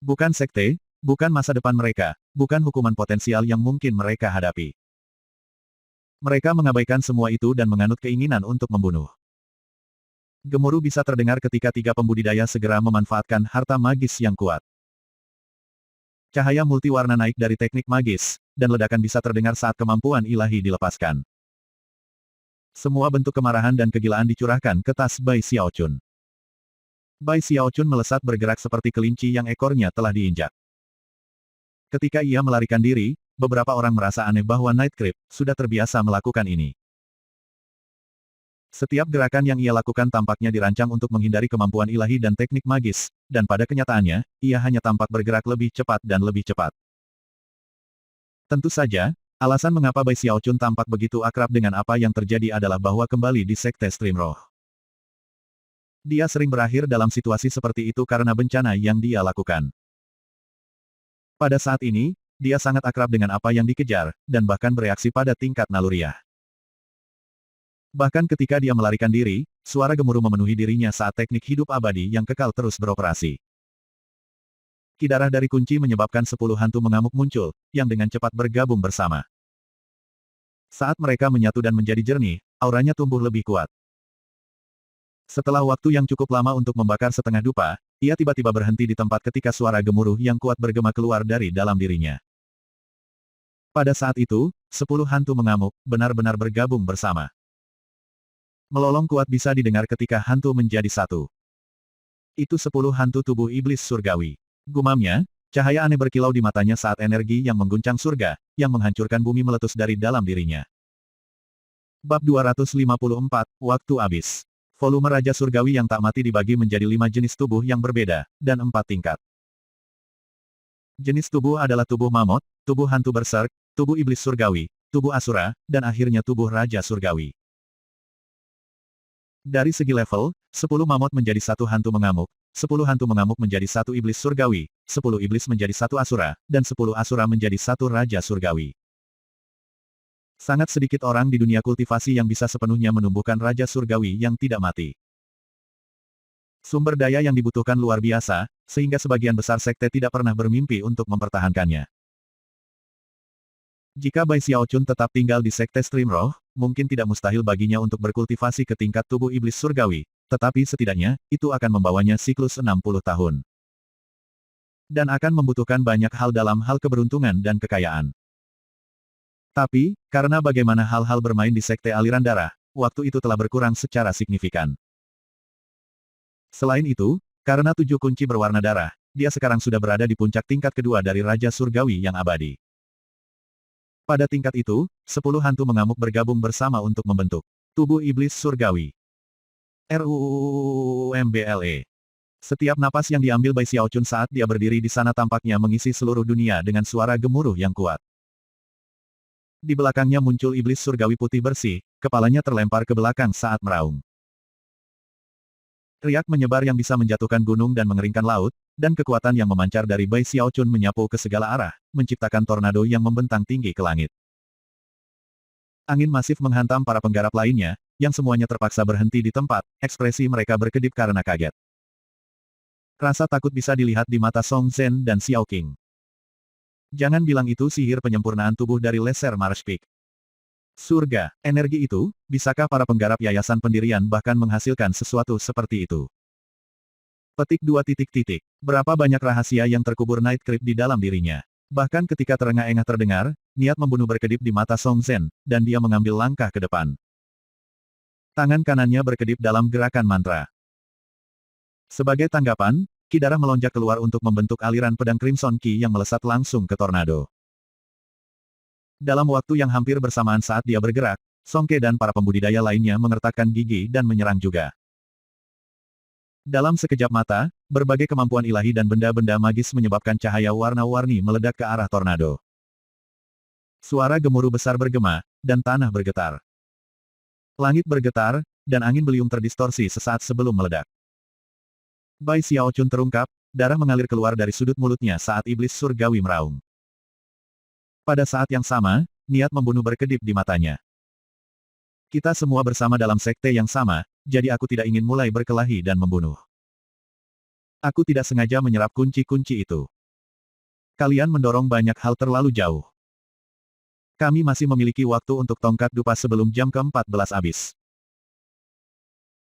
Bukan sekte, bukan masa depan mereka, bukan hukuman potensial yang mungkin mereka hadapi. Mereka mengabaikan semua itu dan menganut keinginan untuk membunuh. Gemuruh bisa terdengar ketika tiga pembudidaya segera memanfaatkan harta magis yang kuat. Cahaya multiwarna naik dari teknik magis, dan ledakan bisa terdengar saat kemampuan ilahi dilepaskan. Semua bentuk kemarahan dan kegilaan dicurahkan ke tas Bai Xiaochun. Bai Xiaochun melesat bergerak seperti kelinci yang ekornya telah diinjak. Ketika ia melarikan diri, beberapa orang merasa aneh bahwa Night Creep sudah terbiasa melakukan ini. Setiap gerakan yang ia lakukan tampaknya dirancang untuk menghindari kemampuan ilahi dan teknik magis, dan pada kenyataannya, ia hanya tampak bergerak lebih cepat dan lebih cepat. Tentu saja, alasan mengapa Bai Xiaochun tampak begitu akrab dengan apa yang terjadi adalah bahwa kembali di Sekte Stream Roh. Dia sering berakhir dalam situasi seperti itu karena bencana yang dia lakukan. Pada saat ini, dia sangat akrab dengan apa yang dikejar, dan bahkan bereaksi pada tingkat naluriah. Bahkan ketika dia melarikan diri, suara gemuruh memenuhi dirinya saat teknik hidup abadi yang kekal terus beroperasi. Kidarah dari kunci menyebabkan 10 hantu mengamuk muncul, yang dengan cepat bergabung bersama. Saat mereka menyatu dan menjadi jernih, auranya tumbuh lebih kuat. Setelah waktu yang cukup lama untuk membakar setengah dupa, ia tiba-tiba berhenti di tempat ketika suara gemuruh yang kuat bergema keluar dari dalam dirinya. Pada saat itu, 10 hantu mengamuk, benar-benar bergabung bersama. Melolong kuat bisa didengar ketika hantu menjadi satu. Itu 10 hantu tubuh iblis surgawi. Gumamnya, cahaya aneh berkilau di matanya saat energi yang mengguncang surga, yang menghancurkan bumi meletus dari dalam dirinya. Bab 254, Waktu Habis. Volume Raja Surgawi yang tak mati dibagi menjadi 5 jenis tubuh yang berbeda, dan 4 tingkat. Jenis tubuh adalah tubuh mamut, tubuh hantu berserk, tubuh iblis surgawi, tubuh asura, dan akhirnya tubuh Raja Surgawi. Dari segi level, 10 mamut menjadi 1 hantu mengamuk, 10 hantu mengamuk menjadi 1 iblis surgawi, 10 iblis menjadi 1 asura, dan 10 asura menjadi 1 Raja Surgawi. Sangat sedikit orang di dunia kultivasi yang bisa sepenuhnya menumbuhkan Raja Surgawi yang tidak mati. Sumber daya yang dibutuhkan luar biasa, sehingga sebagian besar sekte tidak pernah bermimpi untuk mempertahankannya. Jika Bai Xiaochun tetap tinggal di Sekte Stream Roh, mungkin tidak mustahil baginya untuk berkultivasi ke tingkat tubuh iblis surgawi, tetapi setidaknya, itu akan membawanya siklus 60 tahun. Dan akan membutuhkan banyak hal dalam hal keberuntungan dan kekayaan. Tapi, karena bagaimana hal-hal bermain di sekte aliran darah, waktu itu telah berkurang secara signifikan. Selain itu, karena 7 kunci berwarna darah, dia sekarang sudah berada di puncak tingkat kedua dari Raja Surgawi yang abadi. Pada tingkat itu, 10 hantu mengamuk bergabung bersama untuk membentuk tubuh iblis surgawi. RUUMBLE. Setiap napas yang diambil Bai Xiaochun saat dia berdiri di sana tampaknya mengisi seluruh dunia dengan suara gemuruh yang kuat. Di belakangnya muncul iblis surgawi putih bersih, kepalanya terlempar ke belakang saat meraung. Riak menyebar yang bisa menjatuhkan gunung dan mengeringkan laut, dan kekuatan yang memancar dari Bai Xiaochun menyapu ke segala arah, menciptakan tornado yang membentang tinggi ke langit. Angin masif menghantam para penggarap lainnya, yang semuanya terpaksa berhenti di tempat, ekspresi mereka berkedip karena kaget. Rasa takut bisa dilihat di mata Song Zhen dan Xiao Qing. Jangan bilang itu sihir penyempurnaan tubuh dari Lesser Marsh Peak. Surga, energi itu, bisakah para penggarap yayasan pendirian bahkan menghasilkan sesuatu seperti itu? Petik 2 titik. Berapa banyak rahasia yang terkubur Night Creep di dalam dirinya. Bahkan ketika terengah-engah terdengar, niat membunuh berkedip di mata Song Zhen, dan dia mengambil langkah ke depan. Tangan kanannya berkedip dalam gerakan mantra. Sebagai tanggapan, ki darah melonjak keluar untuk membentuk aliran pedang Crimson Ki yang melesat langsung ke tornado. Dalam waktu yang hampir bersamaan saat dia bergerak, Song Ke dan para pembudidaya lainnya mengertakkan gigi dan menyerang juga. Dalam sekejap mata, berbagai kemampuan ilahi dan benda-benda magis menyebabkan cahaya warna-warni meledak ke arah tornado. Suara gemuruh besar bergema, dan tanah bergetar. Langit bergetar, dan angin beliung terdistorsi sesaat sebelum meledak. Bai Xiaochun terungkap, darah mengalir keluar dari sudut mulutnya saat iblis surgawi meraung. Pada saat yang sama, niat membunuh berkedip di matanya. Kita semua bersama dalam sekte yang sama, jadi aku tidak ingin mulai berkelahi dan membunuh. Aku tidak sengaja menyerap kunci-kunci itu. Kalian mendorong banyak hal terlalu jauh. Kami masih memiliki waktu untuk tongkat dupa sebelum jam ke-14 habis.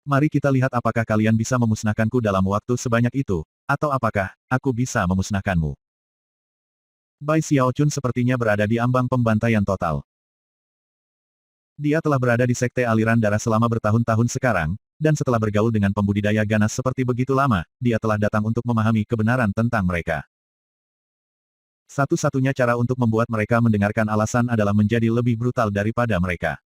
Mari kita lihat apakah kalian bisa memusnahkanku dalam waktu sebanyak itu, atau apakah aku bisa memusnahkanmu. Bai Xiaochun sepertinya berada di ambang pembantaian total. Dia telah berada di sekte aliran darah selama bertahun-tahun sekarang, dan setelah bergaul dengan pembudidaya ganas seperti begitu lama, dia telah datang untuk memahami kebenaran tentang mereka. Satu-satunya cara untuk membuat mereka mendengarkan alasan adalah menjadi lebih brutal daripada mereka.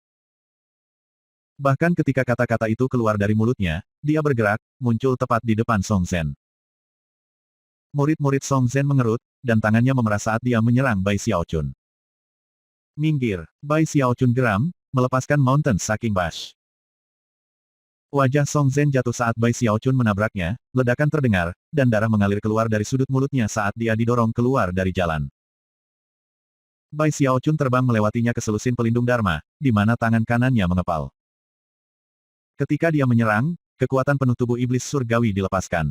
Bahkan ketika kata-kata itu keluar dari mulutnya, dia bergerak, muncul tepat di depan Song Zhen. Murid-murid Song Zhen mengerut, dan tangannya memerah saat dia menyerang Bai Xiaochun. Minggir, Bai Xiaochun geram, melepaskan Mountain Sucking Bash. Wajah Song Zhen jatuh saat Bai Xiaochun menabraknya, ledakan terdengar, dan darah mengalir keluar dari sudut mulutnya saat dia didorong keluar dari jalan. Bai Xiaochun terbang melewatinya ke selusin pelindung Dharma, di mana tangan kanannya mengepal. Ketika dia menyerang, kekuatan penuh tubuh iblis surgawi dilepaskan.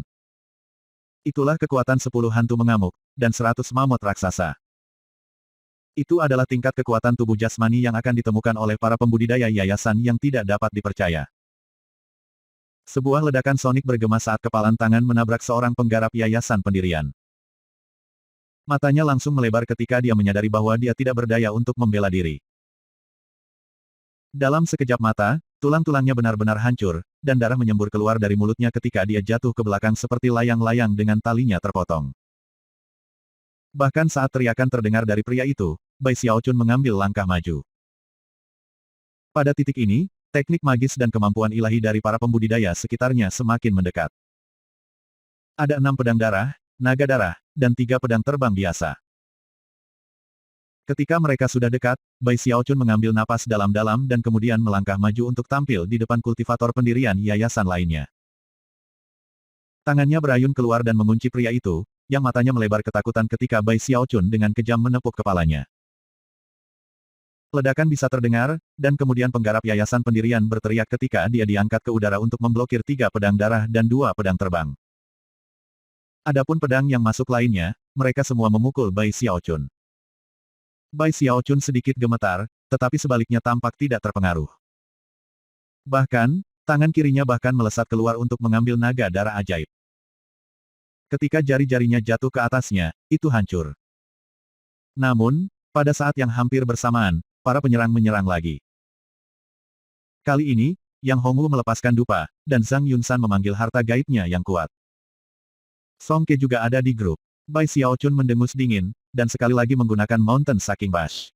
Itulah kekuatan 10 hantu mengamuk, dan 100 mamut raksasa. Itu adalah tingkat kekuatan tubuh jasmani yang akan ditemukan oleh para pembudidaya yayasan yang tidak dapat dipercaya. Sebuah ledakan sonik bergema saat kepalan tangan menabrak seorang penggarap yayasan pendirian. Matanya langsung melebar ketika dia menyadari bahwa dia tidak berdaya untuk membela diri. Dalam sekejap mata, tulang-tulangnya benar-benar hancur, dan darah menyembur keluar dari mulutnya ketika dia jatuh ke belakang seperti layang-layang dengan talinya terpotong. Bahkan saat teriakan terdengar dari pria itu, Bai Xiaochun mengambil langkah maju. Pada titik ini, teknik magis dan kemampuan ilahi dari para pembudidaya sekitarnya semakin mendekat. Ada 6 pedang darah, naga darah, dan 3 pedang terbang biasa. Ketika mereka sudah dekat, Bai Xiaochun mengambil napas dalam-dalam dan kemudian melangkah maju untuk tampil di depan kultivator pendirian yayasan lainnya. Tangannya berayun keluar dan mengunci pria itu, yang matanya melebar ketakutan ketika Bai Xiaochun dengan kejam menepuk kepalanya. Ledakan bisa terdengar, dan kemudian penggarap yayasan pendirian berteriak ketika dia diangkat ke udara untuk memblokir 3 pedang darah dan 2 pedang terbang. Adapun pedang yang masuk lainnya, mereka semua memukul Bai Xiaochun. Bai Xiaochun sedikit gemetar, tetapi sebaliknya tampak tidak terpengaruh. Bahkan, tangan kirinya bahkan melesat keluar untuk mengambil naga darah ajaib. Ketika jari-jarinya jatuh ke atasnya, itu hancur. Namun, pada saat yang hampir bersamaan, para penyerang menyerang lagi. Kali ini, Yang Hongwu melepaskan dupa, dan Zhang Yunsan memanggil harta gaibnya yang kuat. Song Ke juga ada di grup. Bai Xiaochun mendengus dingin, dan sekali lagi menggunakan Mountain Sucking Bash.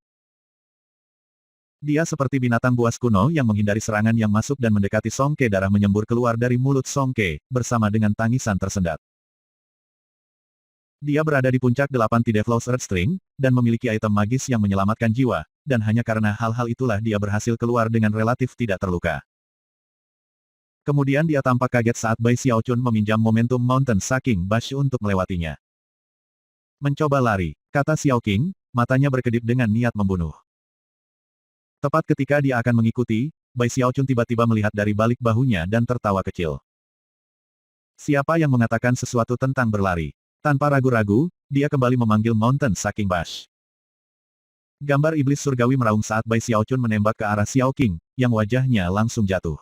Dia seperti binatang buas kuno yang menghindari serangan yang masuk dan mendekati Song Ke. Darah menyembur keluar dari mulut Song Ke, bersama dengan tangisan tersendat. Dia berada di puncak 8 Tideflows Earth String, dan memiliki item magis yang menyelamatkan jiwa, dan hanya karena hal-hal itulah dia berhasil keluar dengan relatif tidak terluka. Kemudian dia tampak kaget saat Bai Xiaochun meminjam momentum Mountain Sucking Bash untuk melewatinya. Mencoba lari, kata Xiao Qing, matanya berkedip dengan niat membunuh. Tepat ketika dia akan mengikuti, Bai Xiaochun tiba-tiba melihat dari balik bahunya dan tertawa kecil. Siapa yang mengatakan sesuatu tentang berlari? Tanpa ragu-ragu, dia kembali memanggil Mountain Sucking Bash. Gambar iblis surgawi meraung saat Bai Xiaochun menembak ke arah Xiao Qing, yang wajahnya langsung jatuh.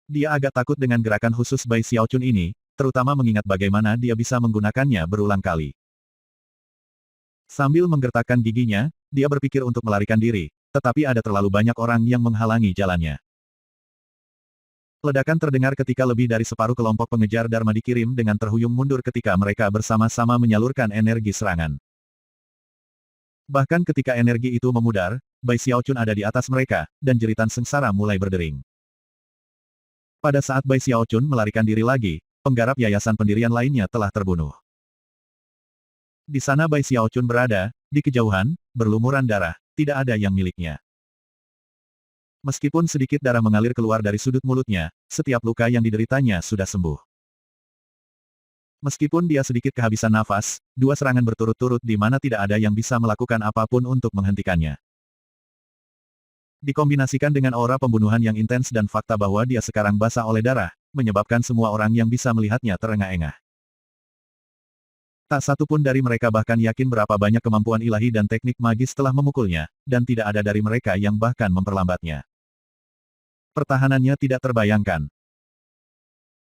Dia agak takut dengan gerakan khusus Bai Xiaochun ini, terutama mengingat bagaimana dia bisa menggunakannya berulang kali. Sambil menggertakkan giginya, dia berpikir untuk melarikan diri, tetapi ada terlalu banyak orang yang menghalangi jalannya. Ledakan terdengar ketika lebih dari separuh kelompok pengejar Dharma dikirim dengan terhuyung mundur ketika mereka bersama-sama menyalurkan energi serangan. Bahkan ketika energi itu memudar, Bai Xiaochun ada di atas mereka, dan jeritan sengsara mulai berdering. Pada saat Bai Xiaochun melarikan diri lagi, penggarap yayasan pendirian lainnya telah terbunuh. Di sana Bai Xiaochun berada, di kejauhan, berlumuran darah, tidak ada yang miliknya. Meskipun sedikit darah mengalir keluar dari sudut mulutnya, setiap luka yang dideritanya sudah sembuh. Meskipun dia sedikit kehabisan nafas, 2 serangan berturut-turut di mana tidak ada yang bisa melakukan apapun untuk menghentikannya. Dikombinasikan dengan aura pembunuhan yang intens dan fakta bahwa dia sekarang basah oleh darah, menyebabkan semua orang yang bisa melihatnya terengah-engah. Tak satu pun dari mereka bahkan yakin berapa banyak kemampuan ilahi dan teknik magis telah memukulnya, dan tidak ada dari mereka yang bahkan memperlambatnya. Pertahanannya tidak terbayangkan.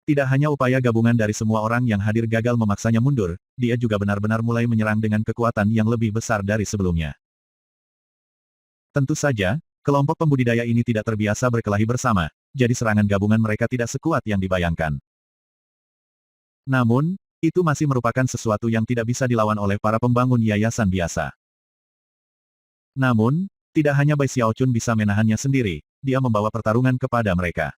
Tidak hanya upaya gabungan dari semua orang yang hadir gagal memaksanya mundur, dia juga benar-benar mulai menyerang dengan kekuatan yang lebih besar dari sebelumnya. Tentu saja, kelompok pembudidaya ini tidak terbiasa berkelahi bersama, jadi serangan gabungan mereka tidak sekuat yang dibayangkan. Namun, itu masih merupakan sesuatu yang tidak bisa dilawan oleh para pembangun yayasan biasa. Namun, tidak hanya Bai Xiaochun bisa menahannya sendiri, dia membawa pertarungan kepada mereka.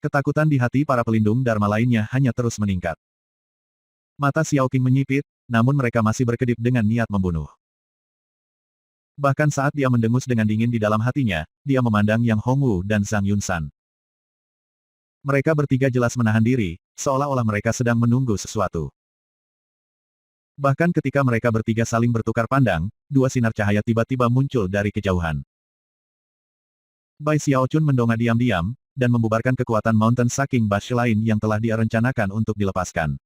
Ketakutan di hati para pelindung Dharma lainnya hanya terus meningkat. Mata Xiao Qing menyipit, namun mereka masih berkedip dengan niat membunuh. Bahkan saat dia mendengus dengan dingin di dalam hatinya, dia memandang Yang Hongwu dan Zhang Yunsan. Mereka bertiga jelas menahan diri, seolah-olah mereka sedang menunggu sesuatu. Bahkan ketika mereka bertiga saling bertukar pandang, 2 sinar cahaya tiba-tiba muncul dari kejauhan. Bai Xiaochun mendongak diam-diam, dan membubarkan kekuatan Mountain Sucking Bash lain yang telah dia rencanakan untuk dilepaskan.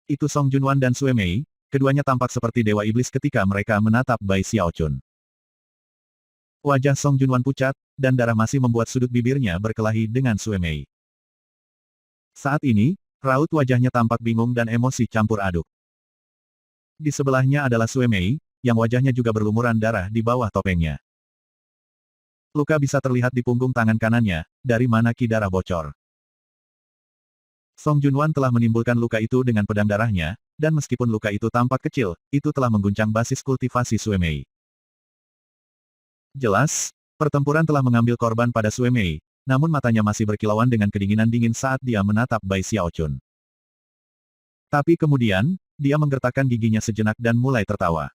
Itu Song Junwan dan Sue Mei. Keduanya tampak seperti dewa iblis ketika mereka menatap Bai Xiaochun. Wajah Song Junwan pucat, dan darah masih membuat sudut bibirnya berkelahi dengan Sue Mei. Saat ini, raut wajahnya tampak bingung dan emosi campur aduk. Di sebelahnya adalah Sue Mei, yang wajahnya juga berlumuran darah di bawah topengnya. Luka bisa terlihat di punggung tangan kanannya, dari mana ki darah bocor. Song Junwan telah menimbulkan luka itu dengan pedang darahnya, dan meskipun luka itu tampak kecil, itu telah mengguncang basis kultivasi Sue Mei. Jelas, pertempuran telah mengambil korban pada Sue Mei, namun matanya masih berkilauan dengan kedinginan dingin saat dia menatap Bai Xiaochun. Tapi kemudian, dia menggertakkan giginya sejenak dan mulai tertawa.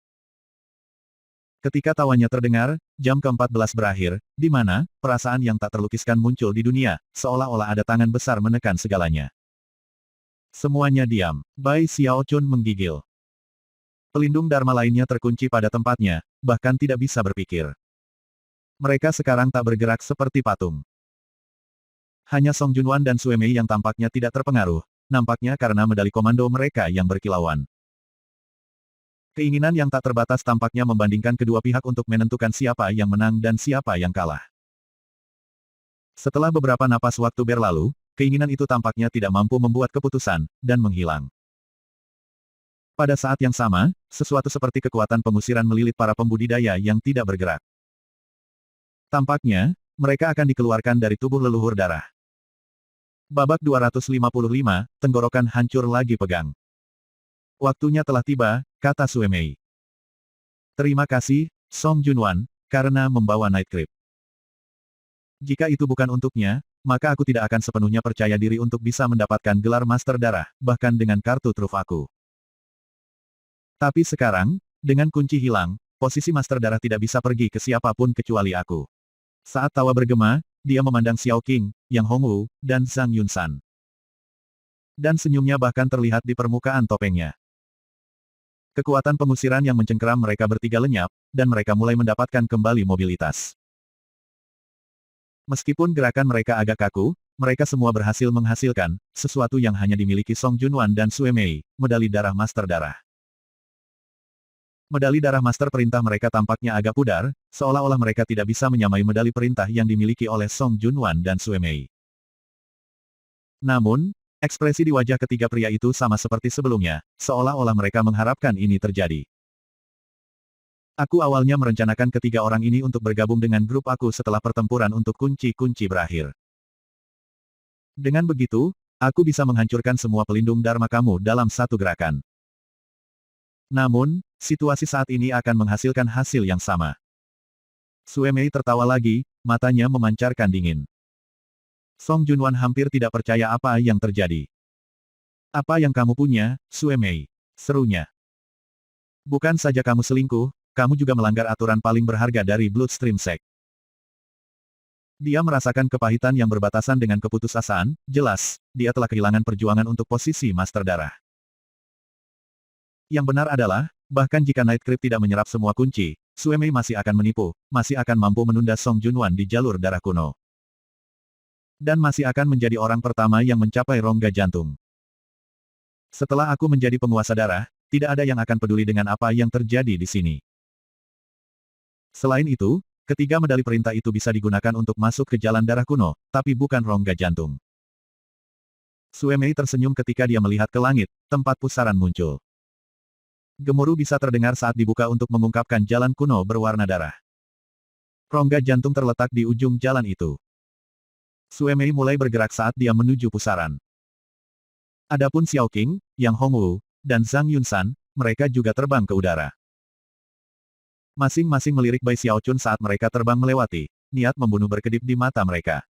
Ketika tawanya terdengar, jam ke-14 berakhir, di mana perasaan yang tak terlukiskan muncul di dunia, seolah-olah ada tangan besar menekan segalanya. Semuanya diam. Bai Xiaochun menggigil. Pelindung Dharma lainnya terkunci pada tempatnya, bahkan tidak bisa berpikir. Mereka sekarang tak bergerak seperti patung. Hanya Song Junwan dan Sue Mei yang tampaknya tidak terpengaruh, nampaknya karena medali komando mereka yang berkilauan. Keinginan yang tak terbatas tampaknya membandingkan kedua pihak untuk menentukan siapa yang menang dan siapa yang kalah. Setelah beberapa napas waktu berlalu, keinginan itu tampaknya tidak mampu membuat keputusan, dan menghilang. Pada saat yang sama, sesuatu seperti kekuatan pengusiran melilit para pembudidaya yang tidak bergerak. Tampaknya, mereka akan dikeluarkan dari tubuh leluhur darah. Babak 255, tenggorokan hancur lagi pegang. Waktunya telah tiba, kata Sue Mei. Terima kasih, Song Junwan, karena membawa Night Creep. Jika itu bukan untuknya, maka aku tidak akan sepenuhnya percaya diri untuk bisa mendapatkan gelar Master Darah, bahkan dengan kartu truf aku. Tapi sekarang, dengan kunci hilang, posisi Master Darah tidak bisa pergi ke siapapun kecuali aku. Saat tawa bergema, dia memandang Xiao Qing, Yang Hongwu, dan Zhang Yunsan. Dan senyumnya bahkan terlihat di permukaan topengnya. Kekuatan pengusiran yang mencengkeram mereka bertiga lenyap, dan mereka mulai mendapatkan kembali mobilitas. Meskipun gerakan mereka agak kaku, mereka semua berhasil menghasilkan sesuatu yang hanya dimiliki Song Junwan dan Sue Mei, medali darah Master Darah. Medali darah Master Perintah mereka tampaknya agak pudar, seolah-olah mereka tidak bisa menyamai medali perintah yang dimiliki oleh Song Junwan dan Sue Mei. Namun, ekspresi di wajah ketiga pria itu sama seperti sebelumnya, seolah-olah mereka mengharapkan ini terjadi. Aku awalnya merencanakan ketiga orang ini untuk bergabung dengan grup aku setelah pertempuran untuk kunci-kunci berakhir. Dengan begitu, aku bisa menghancurkan semua pelindung Dharma kamu dalam satu gerakan. Namun, situasi saat ini akan menghasilkan hasil yang sama. Sue Mei tertawa lagi, matanya memancarkan dingin. Song Junwan hampir tidak percaya apa yang terjadi. Apa yang kamu punya, Sue Mei? Serunya. Bukan saja kamu selingkuh, kamu juga melanggar aturan paling berharga dari Bloodstream Sect. Dia merasakan kepahitan yang berbatasan dengan keputusasaan, jelas, dia telah kehilangan perjuangan untuk posisi Master Darah. Yang benar adalah, bahkan jika Night Creep tidak menyerap semua kunci, Sue Mei masih akan menipu, masih akan mampu menunda Song Junwan di jalur darah kuno. Dan masih akan menjadi orang pertama yang mencapai rongga jantung. Setelah aku menjadi penguasa darah, tidak ada yang akan peduli dengan apa yang terjadi di sini. Selain itu, ketiga medali perintah itu bisa digunakan untuk masuk ke jalan darah kuno, tapi bukan rongga jantung. Sue Mei tersenyum ketika dia melihat ke langit, tempat pusaran muncul. Gemuruh bisa terdengar saat dibuka untuk mengungkapkan jalan kuno berwarna darah. Rongga jantung terletak di ujung jalan itu. Sue Mei mulai bergerak saat dia menuju pusaran. Adapun Xiao Qing, Yang Hongwu, dan Zhang Yunsan, mereka juga terbang ke udara. Masing-masing melirik Bai Xiaochun saat mereka terbang melewati, niat membunuh berkedip di mata mereka.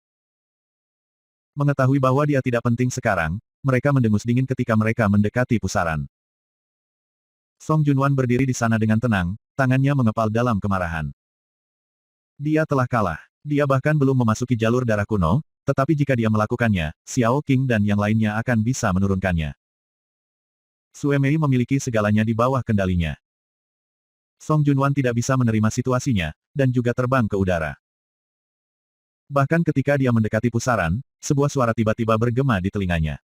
Mengetahui bahwa dia tidak penting sekarang, mereka mendengus dingin ketika mereka mendekati pusaran. Song Junwan berdiri di sana dengan tenang, tangannya mengepal dalam kemarahan. Dia telah kalah. Dia bahkan belum memasuki jalur darah kuno, tetapi jika dia melakukannya, Xiao Qing dan yang lainnya akan bisa menurunkannya. Sue Mei memiliki segalanya di bawah kendalinya. Song Junwan tidak bisa menerima situasinya, dan juga terbang ke udara. Bahkan ketika dia mendekati pusaran, sebuah suara tiba-tiba bergema di telinganya.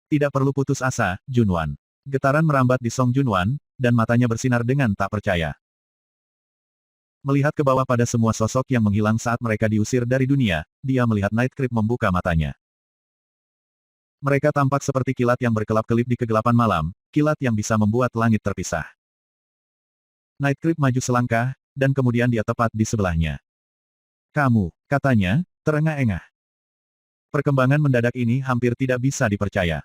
Tidak perlu putus asa, Junwan. Getaran merambat di Song Junwan, dan matanya bersinar dengan tak percaya. Melihat ke bawah pada semua sosok yang menghilang saat mereka diusir dari dunia, dia melihat Night Creep membuka matanya. Mereka tampak seperti kilat yang berkelap-kelip di kegelapan malam, kilat yang bisa membuat langit terpisah. Night Creep maju selangkah, dan kemudian dia tepat di sebelahnya. Kamu, katanya, terengah-engah. Perkembangan mendadak ini hampir tidak bisa dipercaya.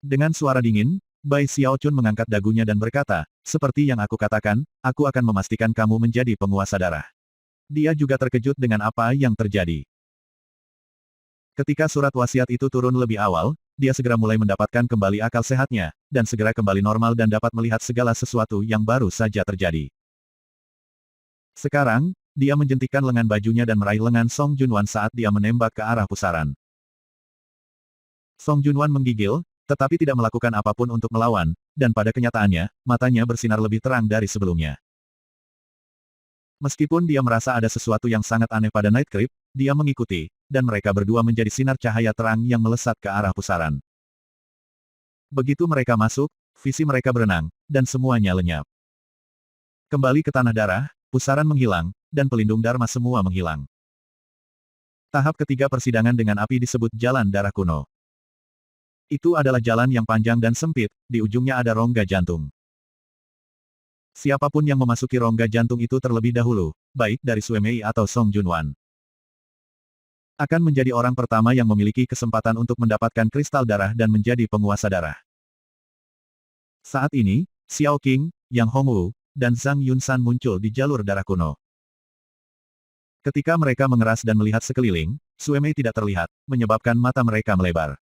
Dengan suara dingin, Bai Xiaochun mengangkat dagunya dan berkata, seperti yang aku katakan, aku akan memastikan kamu menjadi penguasa darah. Dia juga terkejut dengan apa yang terjadi. Ketika surat wasiat itu turun lebih awal, dia segera mulai mendapatkan kembali akal sehatnya, dan segera kembali normal dan dapat melihat segala sesuatu yang baru saja terjadi. Sekarang, dia menjentikkan lengan bajunya dan meraih lengan Song Junwan saat dia menembak ke arah pusaran. Song Junwan menggigil, tetapi tidak melakukan apapun untuk melawan, dan pada kenyataannya, matanya bersinar lebih terang dari sebelumnya. Meskipun dia merasa ada sesuatu yang sangat aneh pada Night Creep, dia mengikuti, dan mereka berdua menjadi sinar cahaya terang yang melesat ke arah pusaran. Begitu mereka masuk, visi mereka berenang, dan semuanya lenyap. Kembali ke tanah darah, pusaran menghilang, dan pelindung Dharma semua menghilang. Tahap ketiga persidangan dengan api disebut jalan darah kuno. Itu adalah jalan yang panjang dan sempit, di ujungnya ada rongga jantung. Siapapun yang memasuki rongga jantung itu terlebih dahulu, baik dari Sue Mei atau Song Junwan, akan menjadi orang pertama yang memiliki kesempatan untuk mendapatkan kristal darah dan menjadi penguasa darah. Saat ini, Xiao Qing, Yang Hongwu, dan Zhang Yunsan muncul di jalur darah kuno. Ketika mereka mengeras dan melihat sekeliling, Sue Mei tidak terlihat, menyebabkan mata mereka melebar.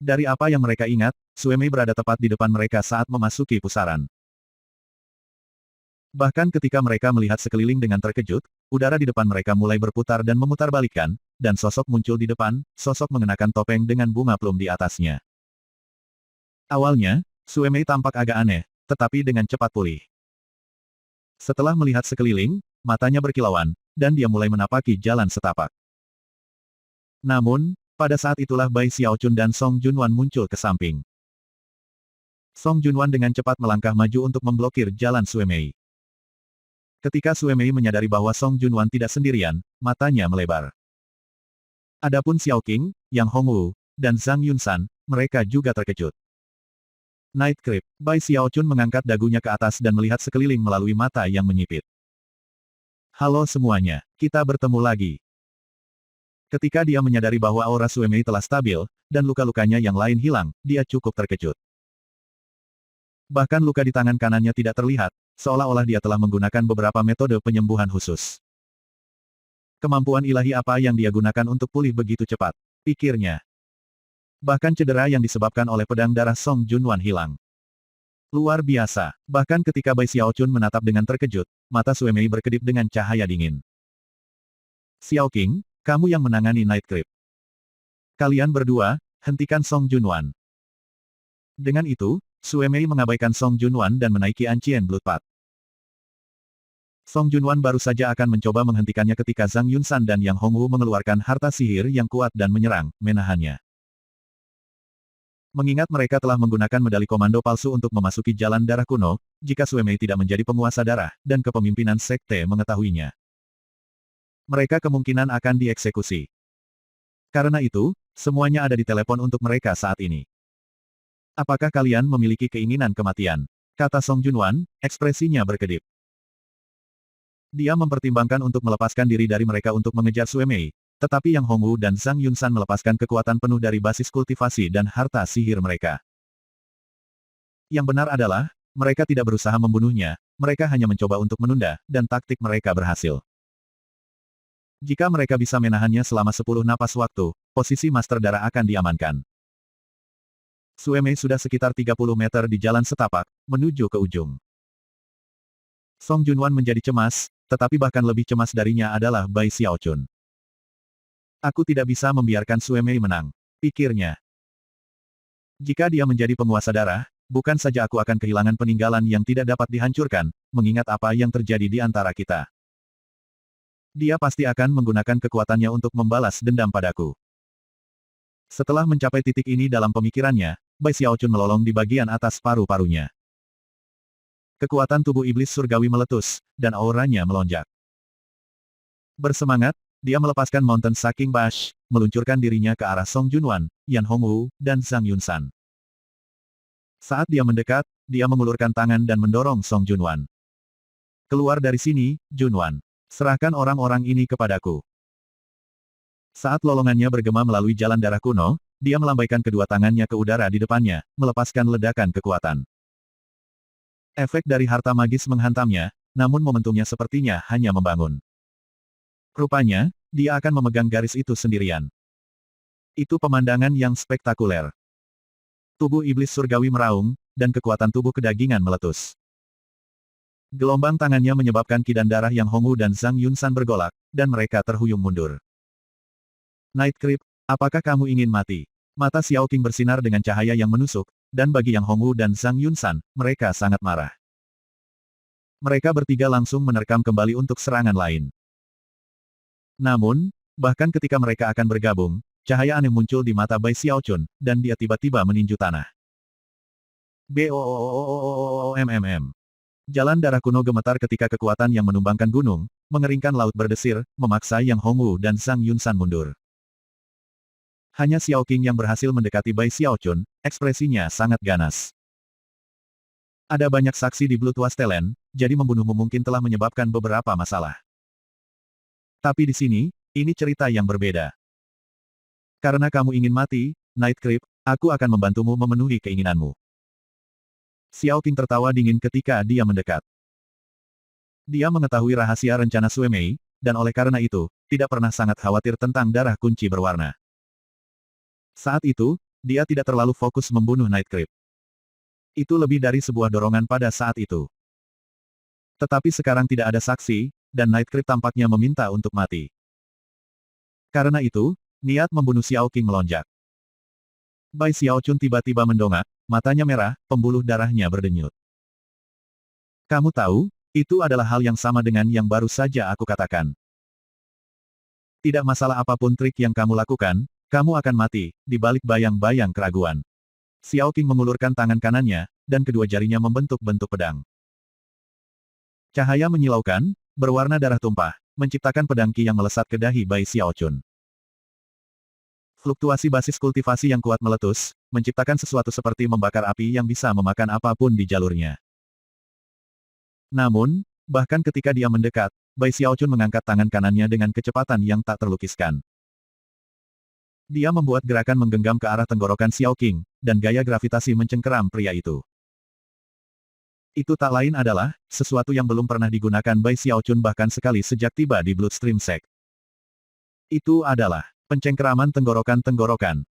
Dari apa yang mereka ingat, Sue Mei berada tepat di depan mereka saat memasuki pusaran. Bahkan ketika mereka melihat sekeliling dengan terkejut, udara di depan mereka mulai berputar dan memutarbalikkan, dan sosok muncul di depan, sosok mengenakan topeng dengan bunga plum di atasnya. Awalnya, Sue Mei tampak agak aneh, tetapi dengan cepat pulih. Setelah melihat sekeliling, matanya berkilauan, dan dia mulai menapaki jalan setapak. Namun, pada saat itulah Bai Xiaochun dan Song Junwan muncul ke samping. Song Junwan dengan cepat melangkah maju untuk memblokir jalan Sue Mei. Ketika Sue Mei menyadari bahwa Song Junwan tidak sendirian, matanya melebar. Adapun Xiao Qing, Yang Hongwu, dan Zhang Yunsan, mereka juga terkejut. Night Creep, Bai Xiaochun mengangkat dagunya ke atas dan melihat sekeliling melalui mata yang menyipit. Halo semuanya, kita bertemu lagi. Ketika dia menyadari bahwa aura Sue Mei telah stabil, dan luka-lukanya yang lain hilang, dia cukup terkejut. Bahkan luka di tangan kanannya tidak terlihat, seolah-olah dia telah menggunakan beberapa metode penyembuhan khusus. Kemampuan ilahi apa yang dia gunakan untuk pulih begitu cepat, pikirnya. Bahkan cedera yang disebabkan oleh pedang darah Song Junwan hilang. Luar biasa, bahkan ketika Bai Xiaochun menatap dengan terkejut, mata Sue Mei berkedip dengan cahaya dingin. Xiao Qing, kamu yang menangani Night Creep. Kalian berdua, hentikan Song Junwan. Dengan itu, Sue Mei mengabaikan Song Junwan dan menaiki Ancien Bloodpath. Song Junwan baru saja akan mencoba menghentikannya ketika Zhang Yunsan dan Yang Hongwu mengeluarkan harta sihir yang kuat dan menyerang, menahannya. Mengingat mereka telah menggunakan medali komando palsu untuk memasuki jalan darah kuno, jika Sue Mei tidak menjadi penguasa darah, dan kepemimpinan sekte mengetahuinya, mereka kemungkinan akan dieksekusi. Karena itu, semuanya ada di telepon untuk mereka saat ini. Apakah kalian memiliki keinginan kematian? Kata Song Junwan, ekspresinya berkedip. Dia mempertimbangkan untuk melepaskan diri dari mereka untuk mengejar Sue Mei, tetapi Yang Hongwu dan Zhang Yunsan melepaskan kekuatan penuh dari basis kultivasi dan harta sihir mereka. Yang benar adalah, mereka tidak berusaha membunuhnya, mereka hanya mencoba untuk menunda, dan taktik mereka berhasil. Jika mereka bisa menahannya selama 10 napas waktu, posisi Master Darah akan diamankan. Sue Mei sudah sekitar 30 meter di jalan setapak, menuju ke ujung. Song Junwan menjadi cemas, tetapi bahkan lebih cemas darinya adalah Bai Xiaochun. Aku tidak bisa membiarkan Sue Mei menang, pikirnya. Jika dia menjadi penguasa darah, bukan saja aku akan kehilangan peninggalan yang tidak dapat dihancurkan, mengingat apa yang terjadi di antara kita. Dia pasti akan menggunakan kekuatannya untuk membalas dendam padaku. Setelah mencapai titik ini dalam pemikirannya, Bai Xiaochun melolong di bagian atas paru-parunya. Kekuatan tubuh iblis surgawi meletus, dan auranya melonjak. Bersemangat, dia melepaskan Mountain Sucking Bash, meluncurkan dirinya ke arah Song Junwan, Yan Hongwu, dan Zhang Yunsan. Saat dia mendekat, dia mengulurkan tangan dan mendorong Song Junwan. Keluar dari sini, Junwan. Serahkan orang-orang ini kepadaku. Saat lolongannya bergema melalui jalan darah kuno, dia melambaikan kedua tangannya ke udara di depannya, melepaskan ledakan kekuatan. Efek dari harta magis menghantamnya, namun momentumnya sepertinya hanya membangun. Rupanya, dia akan memegang garis itu sendirian. Itu pemandangan yang spektakuler. Tubuh iblis surgawi meraung, dan kekuatan tubuh kedagingan meletus. Gelombang tangannya menyebabkan kidan darah Yang Hongwu dan Zhang Yunsan bergolak, dan mereka terhuyung mundur. Night Creep, apakah kamu ingin mati? Mata Xiao Qing bersinar dengan cahaya yang menusuk, dan bagi Yang Hongwu dan Zhang Yunsan, mereka sangat marah. Mereka bertiga langsung menerkam kembali untuk serangan lain. Namun, bahkan ketika mereka akan bergabung, cahaya aneh muncul di mata Bai Xiaochun, dan dia tiba-tiba meninju tanah. BOOOOOOOMMM. Jalan darah kuno gemetar ketika kekuatan yang menumbangkan gunung, mengeringkan laut berdesir, memaksa Yang Hongwu dan Zhang Yunsan mundur. Hanya Xiao Qing yang berhasil mendekati Bai Xiaochun, ekspresinya sangat ganas. Ada banyak saksi di Blood Wasteland, jadi membunuhmu mungkin telah menyebabkan beberapa masalah. Tapi di sini, ini cerita yang berbeda. Karena kamu ingin mati, Night Creep, aku akan membantumu memenuhi keinginanmu. Xiao Qing tertawa dingin ketika dia mendekat. Dia mengetahui rahasia rencana Sue Mei, dan oleh karena itu, tidak pernah sangat khawatir tentang darah kunci berwarna. Saat itu, dia tidak terlalu fokus membunuh Night Creep. Itu lebih dari sebuah dorongan pada saat itu. Tetapi sekarang tidak ada saksi, dan Night Creep tampaknya meminta untuk mati. Karena itu, niat membunuh Xiao Qing melonjak. Bai Xiaochun tiba-tiba mendongak, matanya merah, pembuluh darahnya berdenyut. Kamu tahu, itu adalah hal yang sama dengan yang baru saja aku katakan. Tidak masalah apapun trik yang kamu lakukan, kamu akan mati, di balik bayang-bayang keraguan. Xiao Qing mengulurkan tangan kanannya, dan kedua jarinya membentuk bentuk pedang. Cahaya menyilaukan, berwarna darah tumpah, menciptakan pedang Qi yang melesat ke dahi Bai Xiaochun. Fluktuasi basis kultivasi yang kuat meletus, menciptakan sesuatu seperti membakar api yang bisa memakan apapun di jalurnya. Namun, bahkan ketika dia mendekat, Bai Xiaochun mengangkat tangan kanannya dengan kecepatan yang tak terlukiskan. Dia membuat gerakan menggenggam ke arah tenggorokan Xiao Qing, dan gaya gravitasi mencengkeram pria itu. Itu tak lain adalah, sesuatu yang belum pernah digunakan Bai Xiaochun bahkan sekali sejak tiba di Bloodstream Sect. Itu adalah, pencengkeraman tenggorokan-tenggorokan.